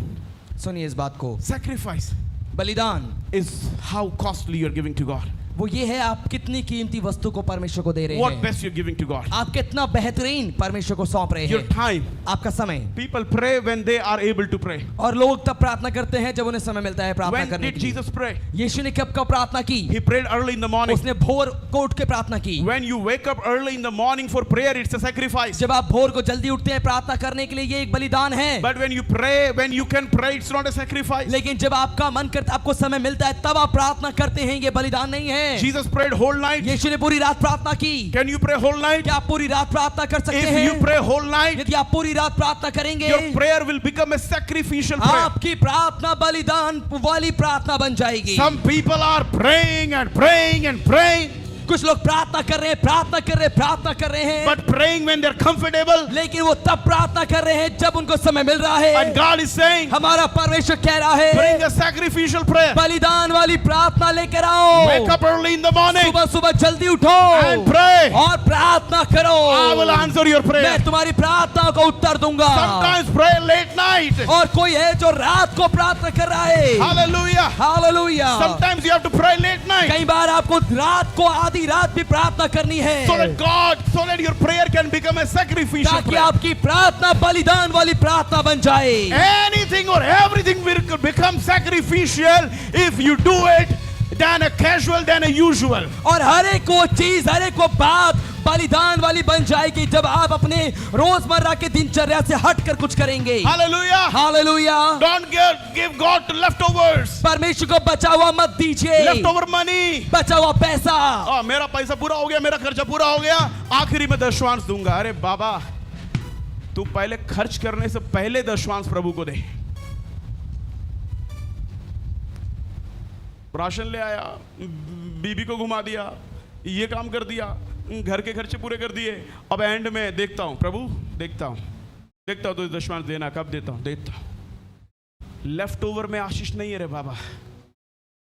सुनिए इस बात को। Sacrifice बलिदान is how costly you are giving to God. वो ये है, आप कितनी कीमती वस्तु को परमेश्वर को दे रहे What हैं। best you're giving to God? आप कितना बेहतरीन परमेश्वर को सौंप रहे Your हैं। time. आपका समय। People pray when they are able to pray. और लोग तब प्रार्थना करते हैं जब उन्हें समय मिलता है प्रार्थना When करने did के लिए। Jesus pray? यीशु ने कब कब प्रार्थना की? He prayed early in the morning. उसने भोर को उठ के प्रार्थना की। When you wake up early in the morning for prayer, it's a sacrifice. जब आप भोर को जल्दी उठते हैं प्रार्थना करने के लिए, ये एक बलिदान है। But when you pray, when you can pray, it's not a sacrifice. लेकिन जब आपका मन करता, आपको समय मिलता है, तब आप प्रार्थना करते हैं, ये बलिदान नहीं है। Jesus prayed whole night. यीशु ने पूरी रात प्रार्थना की। Can you pray whole night? क्या आप पूरी रात प्रार्थना कर सकते If हैं? you pray whole night, यदि आप पूरी रात प्रार्थना करेंगे, your prayer will become a sacrificial prayer. आपकी प्रार्थना बलिदान वाली प्रार्थना बन जाएगी। Some people are praying and praying and praying, कुछ लोग प्रार्थना कर रहे हैं, प्रार्थना कर रहे हैं, प्रार्थना कर रहे हैं, but praying when they're comfortable. लेकिन वो तब प्रार्थना कर रहे हैं जब उनको समय मिल रहा है। And God is saying, हमारा परमेश्वर कह रहा है, bring a sacrificial prayer. बलिदान वाली प्रार्थना लेकर आओ। Wake up early in the morning सुबह सुबह जल्दी उठो and pray. और प्रार्थना करो। I will answer your prayer. मैं तुम्हारी प्रार्थना को उत्तर दूंगा। Sometimes pray late night. और कोई है जो रात को प्रार्थना कर रहा है। Hallelujah. Hallelujah. Sometimes you have to pray late night कई बार आपको रात को आधी रात भी प्रार्थना करनी है, so that your prayer can become a sacrificial ताकि prayer. आपकी प्रार्थना बलिदान वाली प्रार्थना बन जाए। Anything or everything will become sacrificial if you do it than a casual than a usual. और हर एक वो चीज, हर एक वो बात बलिदान वाली बन जाएगी जब आप अपने रोजमर्रा के दिनचर्या से हटकर कुछ करेंगे। Hallelujah. Hallelujah. Don't give God leftovers. परमेश्वर को बचा हुआ मत दीजिए। Leftover money. बचा हुआ पैसा। मेरा पैसा पूरा हो गया, मेरा खर्चा पूरा हो गया, आखिरी में दशवांश दूंगा। अरे बाबा, तू पहले खर्च करने से पहले दशवांश प्रभु को दे। राशन ले आया, बीबी को घुमा दिया, ये काम कर दिया, घर के खर्चे पूरे कर दिए, अब एंड में देखता हूं प्रभु, देखता हूं तो दशवांश देना कब देता हूं, देता हूं। लेफ्ट ओवर में आशीष नहीं है रे बाबा।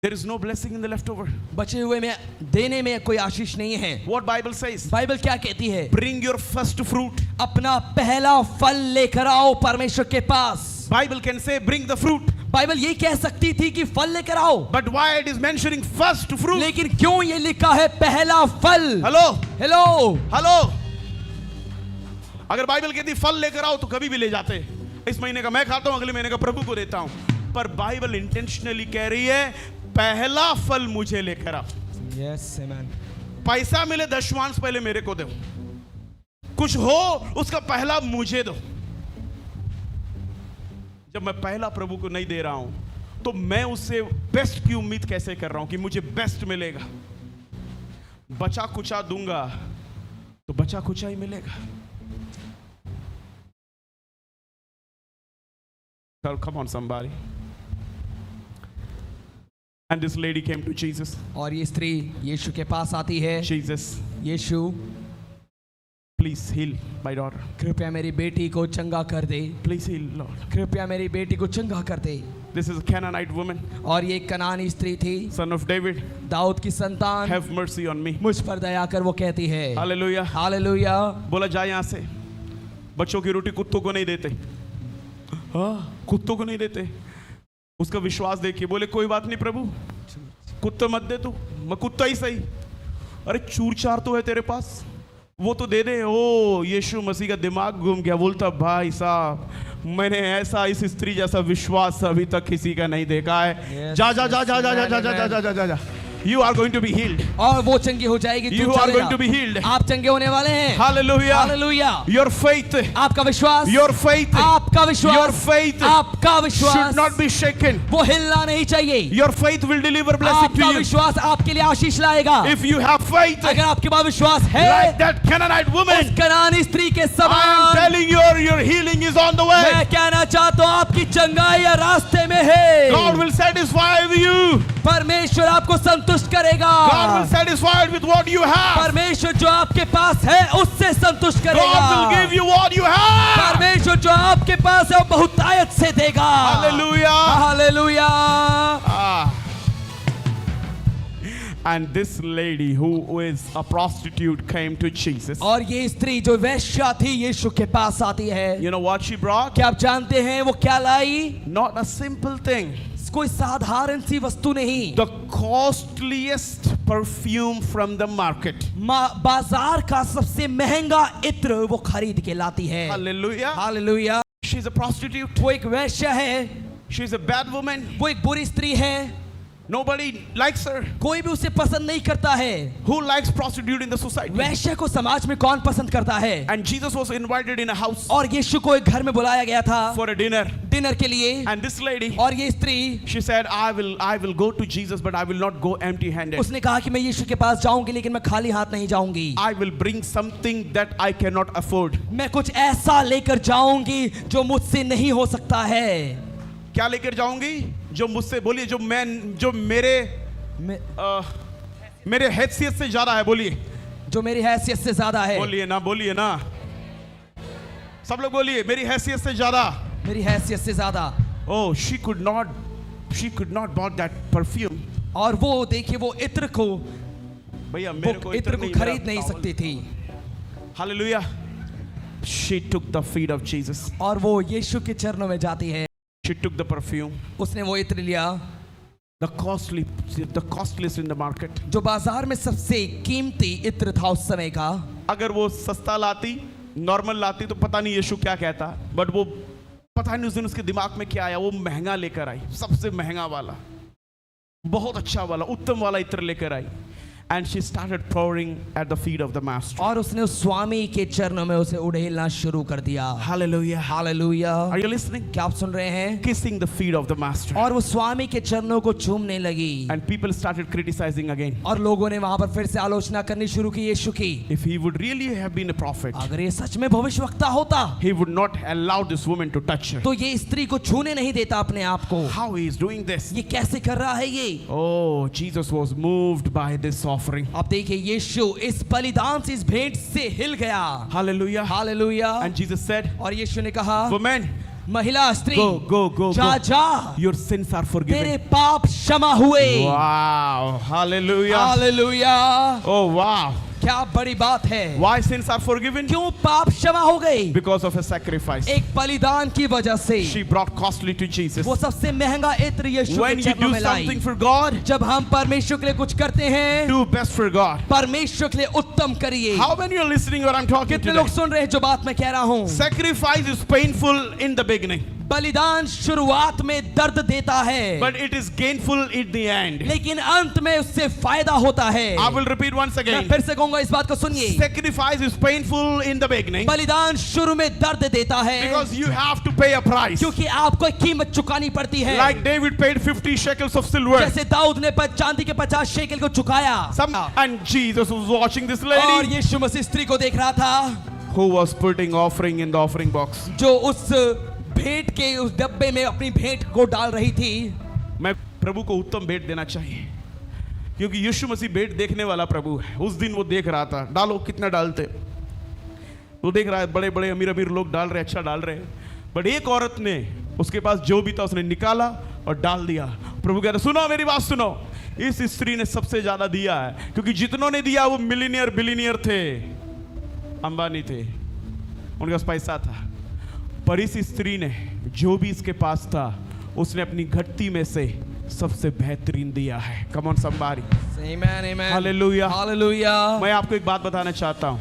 There is no blessing in the leftover. बचे हुए में देने में कोई आशीष नहीं है। What Bible says? बाइबल क्या कहती है? Bring your first fruit. अपना पहला फल लेकर आओ परमेश्वर के पास। Bible can say bring the fruit. Bible ये कह सकती थी कि फल लेकर आओ, But why it is mentioning first fruit? लेकिन क्यों ये लिखा है पहला फल? हेलो हेलो हेलो, अगर बाइबल कहती फल लेकर आओ तो कभी भी ले जाते। इस महीने का मैं खाता हूं, अगले महीने का प्रभु को देता हूं, पर बाइबल इंटेंशनली कह रही है पहला फल मुझे लेकर आओ। Yes amen. पैसा मिले दशवांश पहले मेरे को दो, कुछ हो उसका पहला मुझे दो। जब मैं पहला प्रभु को नहीं दे रहा हूं तो मैं उससे बेस्ट की उम्मीद कैसे कर रहा हूं कि मुझे बेस्ट मिलेगा। बचा कुचा दूंगा तो बचा कुचा ही मिलेगा। Come on somebody. And this lady came to Jesus. और ये स्त्री यीशु के पास आती है। Jesus, Yeshu, please heal my daughter. कृपया मेरी बेटी को चंगा कर दे। Please heal, Lord. कृपया मेरी बेटी को चंगा कर दे। This is a Canaanite woman, और ये कनानी स्त्री थी, son of David. दाऊद की संतान। Have mercy on me. मुझ पर दया कर, वो कहती है। Hallelujah. हालेलुया। बोला जा यहाँ से। बच्चों की रोटी कुत्तों को नहीं देते। हाँ, कुत्तों को नहीं देते। उसका विश्वास देखिए, बोले कोई बात नहीं प्रभु, कुत्ता मत दे तू, मैं कुत्ता ही सही। अरे चूर चार तो है तेरे पास, वो तो दे दे। ओ यीशु मसीह का दिमाग घूम गया, बोलता भाई साहब मैंने ऐसा इस स्त्री जैसा विश्वास अभी तक किसी का नहीं देखा है। जा जा जा जा जा जा जा जा जा जा जा जा। You are going to be healed. और वो चंगी हो जाएगी। तू You are चलेगा। going to be healed. आप चंगे होने वाले हैं। Hallelujah. हालेलुया। Your faith, आपका विश्वास, your faith, आपका विश्वास, your faith आपका विश्वास should not be shaken. वो हिलना नहीं चाहिए। Your faith will deliver blessing to आपका you. विश्वास आपके लिए आशीष लाएगा। If you have faith, अगर आपके पास विश्वास है, like that Canaanite woman, उस कनानी स्त्री के I am समान, telling you, your healing is on the way. मैं कहना चाहता हूँ आपकी चंगाई या रास्ते में है। God will satisfy you. परमेश्वर आपको संतुष्ट करेगा। God will satisfy with what you have. परमेश्वर जो आपके पास है उससे संतुष्ट करेगा। God will give you what you have. परमेश्वर जो आपके पास है वो बहुतायत से देगा। Hallelujah. Hallelujah. Ah. And this lady who is a prostitute came to Jesus. और ये स्त्री जो वेश्या थी यीशु के पास आती है। You know what she brought? क्या आप जानते हैं वो क्या लाई? Not a simple thing. कोई साधारण सी वस्तु नहीं। The costliest perfume from the market. बाजार का सबसे महंगा इत्र वो खरीद के लाती है। Hallelujah. Hallelujah. She's a prostitute. वो एक वेश्या है, She's a bad woman. वो एक बुरी स्त्री है। Nobody likes her. कोई भी उसे पसंद नहीं करता है। Who likes prostitute in the society? वेश्या को समाज में कौन पसंद करता है? And Jesus was invited in a house और यीशु को एक घर में बुलाया गया था for a dinner. डिनर के लिए। And this lady, और ये स्त्री, she said, I will go to Jesus, but I will not go empty-handed. उसने कहा कि मैं यीशु के पास जाऊंगी लेकिन मैं खाली हाथ नहीं जाऊंगी। I will bring something that I cannot afford. मैं कुछ ऐसा लेकर जाऊंगी जो मुझसे नहीं हो सकता है। क्या लेकर जाऊंगी? जो मुझसे, बोलिए, जो मेरे हैसियत से ज्यादा है। बोलिए, जो मेरी हैसियत से ज्यादा है। बोलिए ना, सब लोग बोलिए, मेरी हैसियत से ज्यादा। मेरी हैसियत से ज्यादा। Oh, she could not bought that perfume. और वो देखिए वो इत्र को, भैया मेरे को इत्र को खरीद नहीं सकती थी। Hallelujah. She took the feet of Jesus. और वो यीशु के चरणों में जाती है। She took the perfume. उसने वो इत्र लिया, the costliest in the market. जो बाजार में सबसे कीमती इत्र था उस समय का। अगर वो सस्ता लाती, नॉर्मल लाती तो पता नहीं यीशु क्या कहता, बट वो पता नहीं उस दिन उसके दिमाग में क्या आया, वो महंगा लेकर आई, सबसे महंगा वाला, बहुत अच्छा वाला, उत्तम वाला इत्र लेकर आई। And she started pouring at the feet of the master. और उसने उस स्वामी के चरणों में उसे उड़ेलना शुरू कर दिया। Hallelujah. Hallelujah. Are you listening? क्या आप सुन रहे हैं? Kissing the feet of the master. और वो स्वामी के चरणों को चूमने लगी। And people started criticizing again. और लोगों ने वहां पर फिर से आलोचना करनी शुरू की यीशु की। If he would really have been a prophet, अगर ये सच में भविष्यवक्ता होता, he would not allow this woman to touch her. तो ये स्त्री को छूने नहीं देता अपने आप को। How he is doing this? ये कैसे कर रहा है ये? Oh, Jesus was moved by this offering. आप देखिए यीशु इस बलिदान से, इस भेंट से हिल गया। Hallelujah. Hallelujah. And Jesus said, और यीशु ने कहा, woman, महिला स्त्री, go. जा, Your sins are forgiven. तेरे पाप क्षमा हुए। Wow. Hallelujah. Hallelujah. Oh, wow. क्या बड़ी बात है। Why sins are forgiven? क्यों पाप क्षमा हो गई? Because of a sacrifice. एक बलिदान की वजह से। She brought costly to Jesus. वो सबसे महंगा इत्र यीशु When के you चरणों do में लाई। something for God, जब हम परमेश्वर के लिए कुछ करते हैं, do best for God. परमेश्वर के लिए उत्तम करिए। How many are listening what I'm talking कितने today? लोग सुन रहे हैं जो बात मैं कह रहा हूँ? Sacrifice is painful in the beginning, बलिदान शुरुआत में दर्द देता है, but it is gainful in the end. लेकिन अंत में उससे फायदा होता है। I will repeat once मैं again. फिर से कहूंगा, इस बात को सुनिए। Sacrifice is painful in the beginning बलिदान शुरू में दर्द देता है, because you have to pay a price. क्योंकि आपको एक कीमत चुकानी पड़ती है। Like David paid 50 shekels of silver. जैसे दाऊद ने चांदी के 50 शेकेल को चुकाया। And Jesus was watching this और lady यीशु मसीह स्त्री को देख रहा था, who was putting offering in the offering box. जो उस भेंट के उस डब्बे में अपनी भेंट को डाल रही थी। मैं प्रभु को उत्तम भेंट देना चाहिए, क्योंकि यीशु मसीह भेंट देखने वाला प्रभु है। उस दिन वो देख रहा था, डालो, कितना डालते, वो देख रहा है, बड़े बड़े अमीर अमीर लोग डाल रहे, अच्छा डाल रहे, बट एक औरत ने, उसके पास जो भी था उसने निकाला और डाल दिया। प्रभु कह रहे, सुनो मेरी बात सुनो, इस स्त्री ने सबसे ज्यादा दिया है, क्योंकि जितनों ने दिया वो मिलीनियर बिलीनियर थे, अंबानी थे, उनके पास पैसा था। पर इस स्त्री ने जो भी इसके पास था उसने अपनी घटती में से सबसे बेहतरीन दिया है। Come on somebody, amen amen, hallelujah hallelujah. मैं आपको एक बात बताना चाहता हूँ,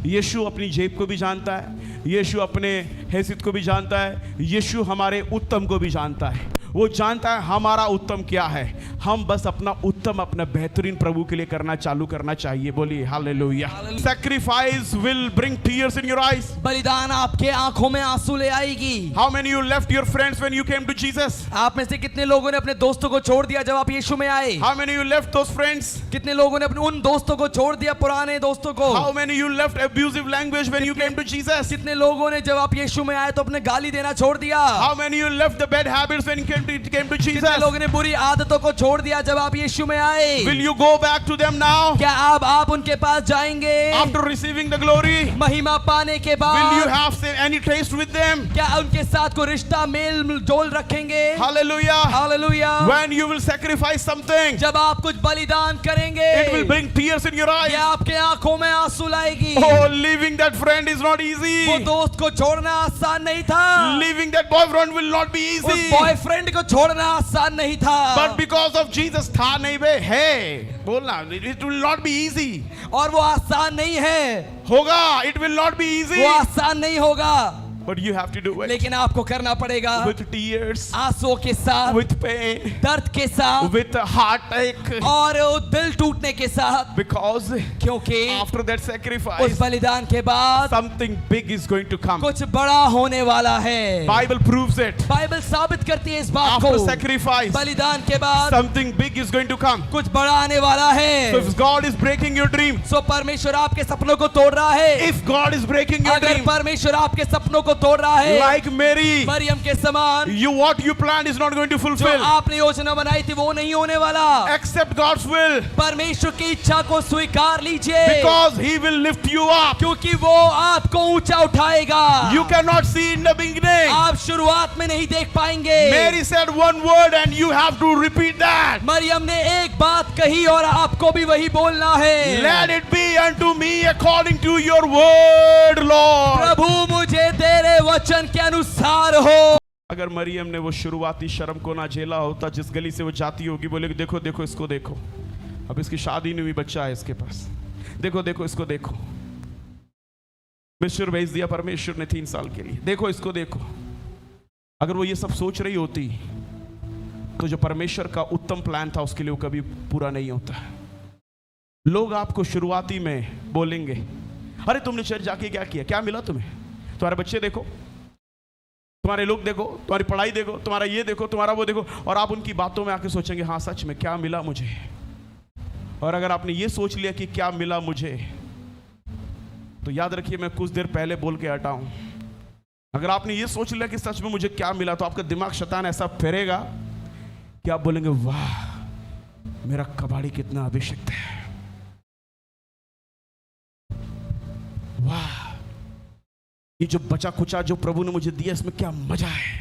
यीशु अपनी जेब को भी जानता है, यीशु अपने हैसियत को भी जानता है, यीशु हमारे उत्तम को भी जानता है। वो जानता है हमारा उत्तम क्या है। हम बस अपना उत्तम, अपना बेहतरीन प्रभु के लिए करना चालू करना चाहिए। बोलिए hallelujah. Sacrifice will bring tears in your eyes. बलिदान आपके आंखों में आंसू ले आएगी। How many you left your friends when you came to Jesus? आप में से कितने लोगों ने अपने दोस्तों को छोड़ दिया जब आप यीशु में आए? How many you left those friends? कितने लोगों ने अपने उन दोस्तों को छोड़ दिया, पुराने दोस्तों को? How many you left abusive language when you came to Jesus? कितने लोगों ने जब आप यीशु में आए तो अपने गाली देना छोड़ दिया? How many you left the bad habits when you came to Jesus? कितने लोगों ने बुरी आदतों को छोड़ दिया जब आप यीशु में आए? Will you go back to them now? क्या आप उनके पास जाएंगे? After receiving the glory, महिमा पाने के will you बाद have any taste with them? क्या उनके साथ कोई रिश्ता मेल जोल रखेंगे? Hallelujah. Hallelujah. When you will sacrifice something, जब आप कुछ बलिदान करेंगे, it will bring tears in your eyes. ये आपके आंखों में आंसू लाएगी। Oh, leaving that friend is not वो easy. दोस्त को छोड़ना आसान नहीं था। Leaving that boyfriend will not be उस easy. बॉयफ्रेंड को छोड़ना आसान नहीं था। But because of Jesus था नहीं बे, है बोलना, it will not be easy. और वो आसान नहीं है, होगा, it will not be easy. वो आसान नहीं होगा, But you have to do it लेकिन आपको करना पड़ेगा with tears, आंसुओं के साथ, with pain, दर्द के साथ, with heartache. और दिल टूटने के साथ, Because क्योंकि after that उस sacrifice, बलिदान के बाद something big is going to come. कुछ बड़ा होने वाला है। Bible proves it. बाइबल साबित करती है इस बात After को। sacrifice, बलिदान के बाद something big is going to come. कुछ बड़ा आने वाला है। So if God is breaking your dream, सो परमेश्वर आपके सपनों को तोड़ रहा है। if God is breaking your अगर dream, परमेश्वर आपके सपनों को तोड़ रहा है, like Mary, मरियम के समान, what you planned is not going to जो fulfill. आपने योजना बनाई थी वो नहीं होने वाला। Accept God's will, परमेश्वर की इच्छा को स्वीकार लीजिए, because He will lift you up. क्योंकि वो आपको ऊंचा उठाएगा। You cannot see in the beginning. आप शुरुआत में नहीं देख पाएंगे। Mary said one word and you have to repeat that. Maryam ने एक बात कही और आपको भी वही बोलना है। Let it be unto me according to your word, Lord. प्रभु मुझे तेरे वचन के अनुसार हो। अगर मरियम ने वो शुरुआती शर्म को ना झेला होता, जिस गली से वो जाती होगी, बोले देखो देखो इसको देखो, अब इसकी शादी नहीं हुई, बच्चा है इसके पास, देखो देखो इसको देखो, मिस्टर भेज दिया परमेश्वर ने 3 साल के लिए, देखो इसको देखो। अगर वो ये सब सोच रही होती तो जो परमेश्वर का उत्तम प्लान था उसके लिए वो कभी पूरा नहीं होता। लोग आपको शुरुआती में बोलेंगे, अरे तुमने चर्च जाके क्या किया, क्या मिला तुम्हें, तुम्हारे बच्चे देखो, तुम्हारे लोग देखो, तुम्हारी पढ़ाई देखो, तुम्हारा ये देखो, तुम्हारा वो देखो, और आप उनकी बातों में आके सोचेंगे हाँ सच में क्या मिला मुझे। और अगर आपने ये सोच लिया कि क्या मिला मुझे, तो याद रखिए मैं कुछ देर पहले बोल के हटा हूं, अगर आपने ये सोच लिया कि सच में मुझे क्या मिला, तो आपका दिमाग शैतान ऐसा फेरेगा कि आप बोलेंगे वाह मेरा कबाड़ी कितना अभिषिक्त है, वाह ये जो बचा कुचा जो प्रभु ने मुझे दिया इसमें क्या मजा है।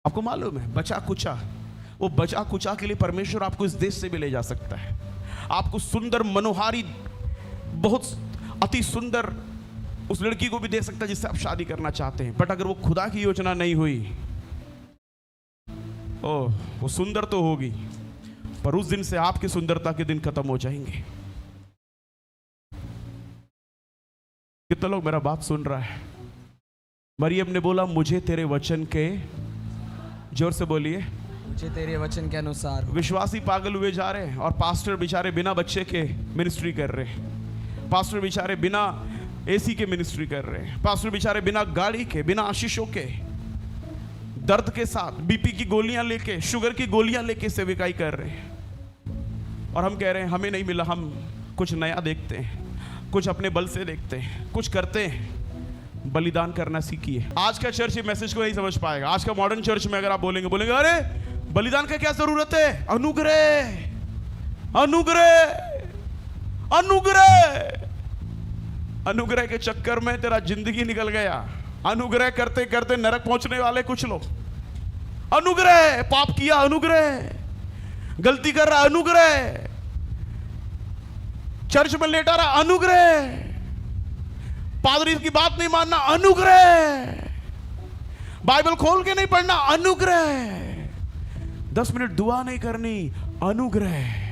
आपको मालूम है बचा कुचा, वो बचा कुचा के लिए परमेश्वर आपको इस देश से भी ले जा सकता है, आपको सुंदर मनोहारी बहुत अति सुंदर उस लड़की को भी दे सकता है जिससे आप शादी करना चाहते हैं। बट अगर वो खुदा की योजना नहीं हुई, ओह वो सुंदर तो होगी पर उस दिन से आपकी सुंदरता के दिन खत्म हो जाएंगे। कितने लोग मेरा बात सुन रहा है। मरियम ने बोला मुझे तेरे वचन के, जोर से बोलिए, मुझे तेरे वचन के अनुसार। विश्वासी पागल हुए जा रहे हैं और पास्टर बेचारे बिना बच्चे के मिनिस्ट्री कर रहे हैं, पास्टर बेचारे बिना एसी के मिनिस्ट्री कर रहे हैं, पास्टर बेचारे बिना गाड़ी के, बिना आशीषों के, दर्द के साथ बीपी की गोलियां लेके, शुगर की गोलियां लेके सेविकाई कर रहे हैं। और हम कह रहे हैं हमें नहीं मिला, हम कुछ नया देखते हैं, कुछ अपने बल से देखते हैं, कुछ करते हैं। बलिदान करना सीखिए। आज का चर्च ये मैसेज को नहीं समझ पाएगा। आज का मॉडर्न चर्च में अगर आप बोलेंगे अरे बलिदान का क्या जरूरत है, अनुग्रह अनुग्रह अनुग्रह, अनुग्रह के चक्कर में तेरा जिंदगी निकल गया। अनुग्रह करते करते नरक पहुंचने वाले कुछ लोग, अनुग्रह पाप किया, अनुग्रह गलती कर रहा, अनुग्रह चर्च में लेटा रहा, अनुग्रह पादरी की बात नहीं मानना, अनुग्रह बाइबल खोल के नहीं पढ़ना, अनुग्रह 10 मिनट दुआ नहीं करनी, अनुग्रह।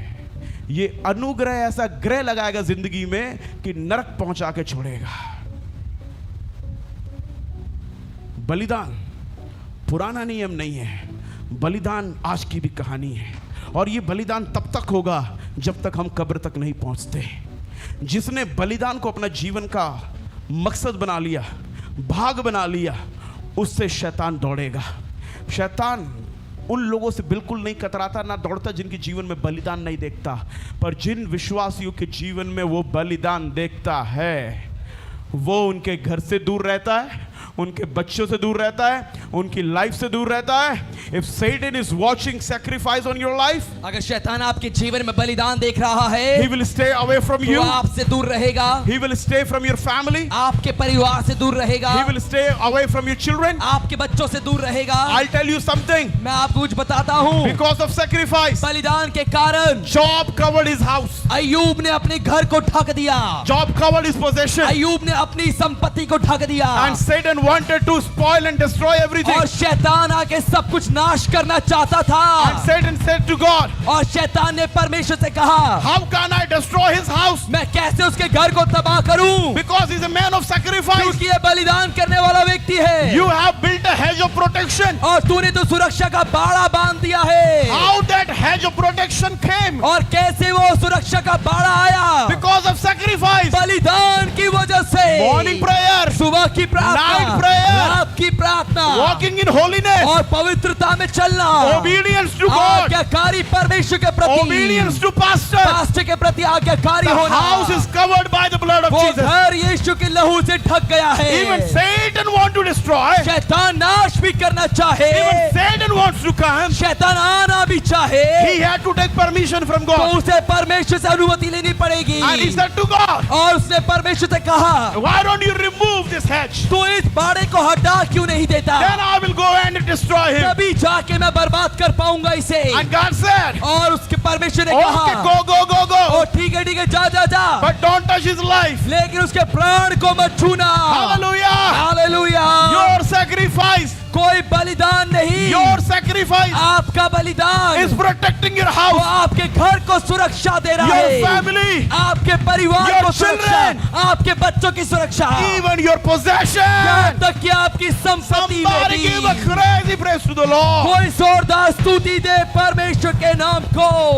ये अनुग्रह ऐसा ग्रह लगाएगा जिंदगी में कि नरक पहुंचा के छोड़ेगा। बलिदान पुराना नियम नहीं है, बलिदान आज की भी कहानी है, और ये बलिदान तब तक होगा जब तक हम कब्र तक नहीं पहुंचते। जिसने बलिदान को अपना जीवन का मकसद बना लिया, भाग बना लिया, उससे शैतान दौड़ेगा। शैतान उन लोगों से बिल्कुल नहीं कतराता, ना दौड़ता जिनके जीवन में बलिदान नहीं देखता, पर जिन विश्वासियों के जीवन में वो बलिदान देखता है, वो उनके घर से दूर रहता है, उनके बच्चों से दूर रहता है, उनकी लाइफ से दूर रहता है। If Satan is watching sacrifice on your life, अगर शैतान आपके जीवन में बलिदान देख रहा है, he will stay away from तो you. आपसे दूर रहेगा, He will stay from your family. आपके परिवार से दूर रहेगा, He will stay away from your children. आपके बच्चों से दूर रहेगा। I'll tell you something. मैं आपको कुछ बताता हूँ, Because of sacrifice, बलिदान के कारण Job covered his house. अय्यूब ने अपने घर को ढक दिया, Job covered his possession. अय्यूब ने अपनी संपत्ति को ढक दिया, And Satan wanted to spoil and destroy everything. और शैतान आके सब कुछ नाश करना चाहता था। And Satan said to God, और शैतान ने परमेश्वर से कहा, how can I destroy his house? मैं कैसे उसके घर को तबाह करूं? Because he's a man of sacrifice. क्योंकि ये बलिदान करने वाला व्यक्ति है। You have built a hedge of protection. और तूने तो सुरक्षा का बाड़ा बांध दिया है। How that hedge of protection came? और कैसे वो सुरक्षा का बाड़ा आया? Because of sacrifice. बलिदान की वजह से। Morning prayer. सुबह की प्रार्थना, Night prayer. रात की प्रार्थना, Walking in holiness. और पवित्रता में चलना, Obedience to God. आज्ञाकारी परमेश्वर के प्रति, Obedience to pastor. पास्टर के प्रति आज्ञाकारी The होना। house is covered by the blood of वो Jesus. घर यीशु के लहू से ढक गया है। Even Satan wants to destroy. शैतान नाश भी करना चाहे, Even Satan wants to come. शैतान आना भी चाहे, He had to take permission from तो God. उसे परमेश्वर से अनुमति लेनी पड़ेगी। And he said to God, और उसने परमेश्वर से कहा, why don't you remove this hedge? तो इस बाड़े को हटा क्यों नहीं देता? Then I will go and destroy him. तभी जाके मैं बर्बाद कर पाऊंगा इसे। And God said, और उसके परमेश्वर ने okay, कहा, go. ओ ठीक है जा जा जा, But don't touch his life. लेकिन उसके प्राण को मत छूना। Hallelujah. हालेलुया। Your sacrifice, कोई बलिदान नहीं, your sacrifice आपका बलिदान is protecting your वो house, आपके घर को सुरक्षा दे रहा your है, family, आपके परिवार your को सुरक्षा, children, आपके बच्चों की सुरक्षा, even your यहाँ possession. तक कि आपकी संपत्ति में Somebody भी। give a crazy praise to the Lord. कोई जोरदार स्तुति दे परमेश्वर के नाम को।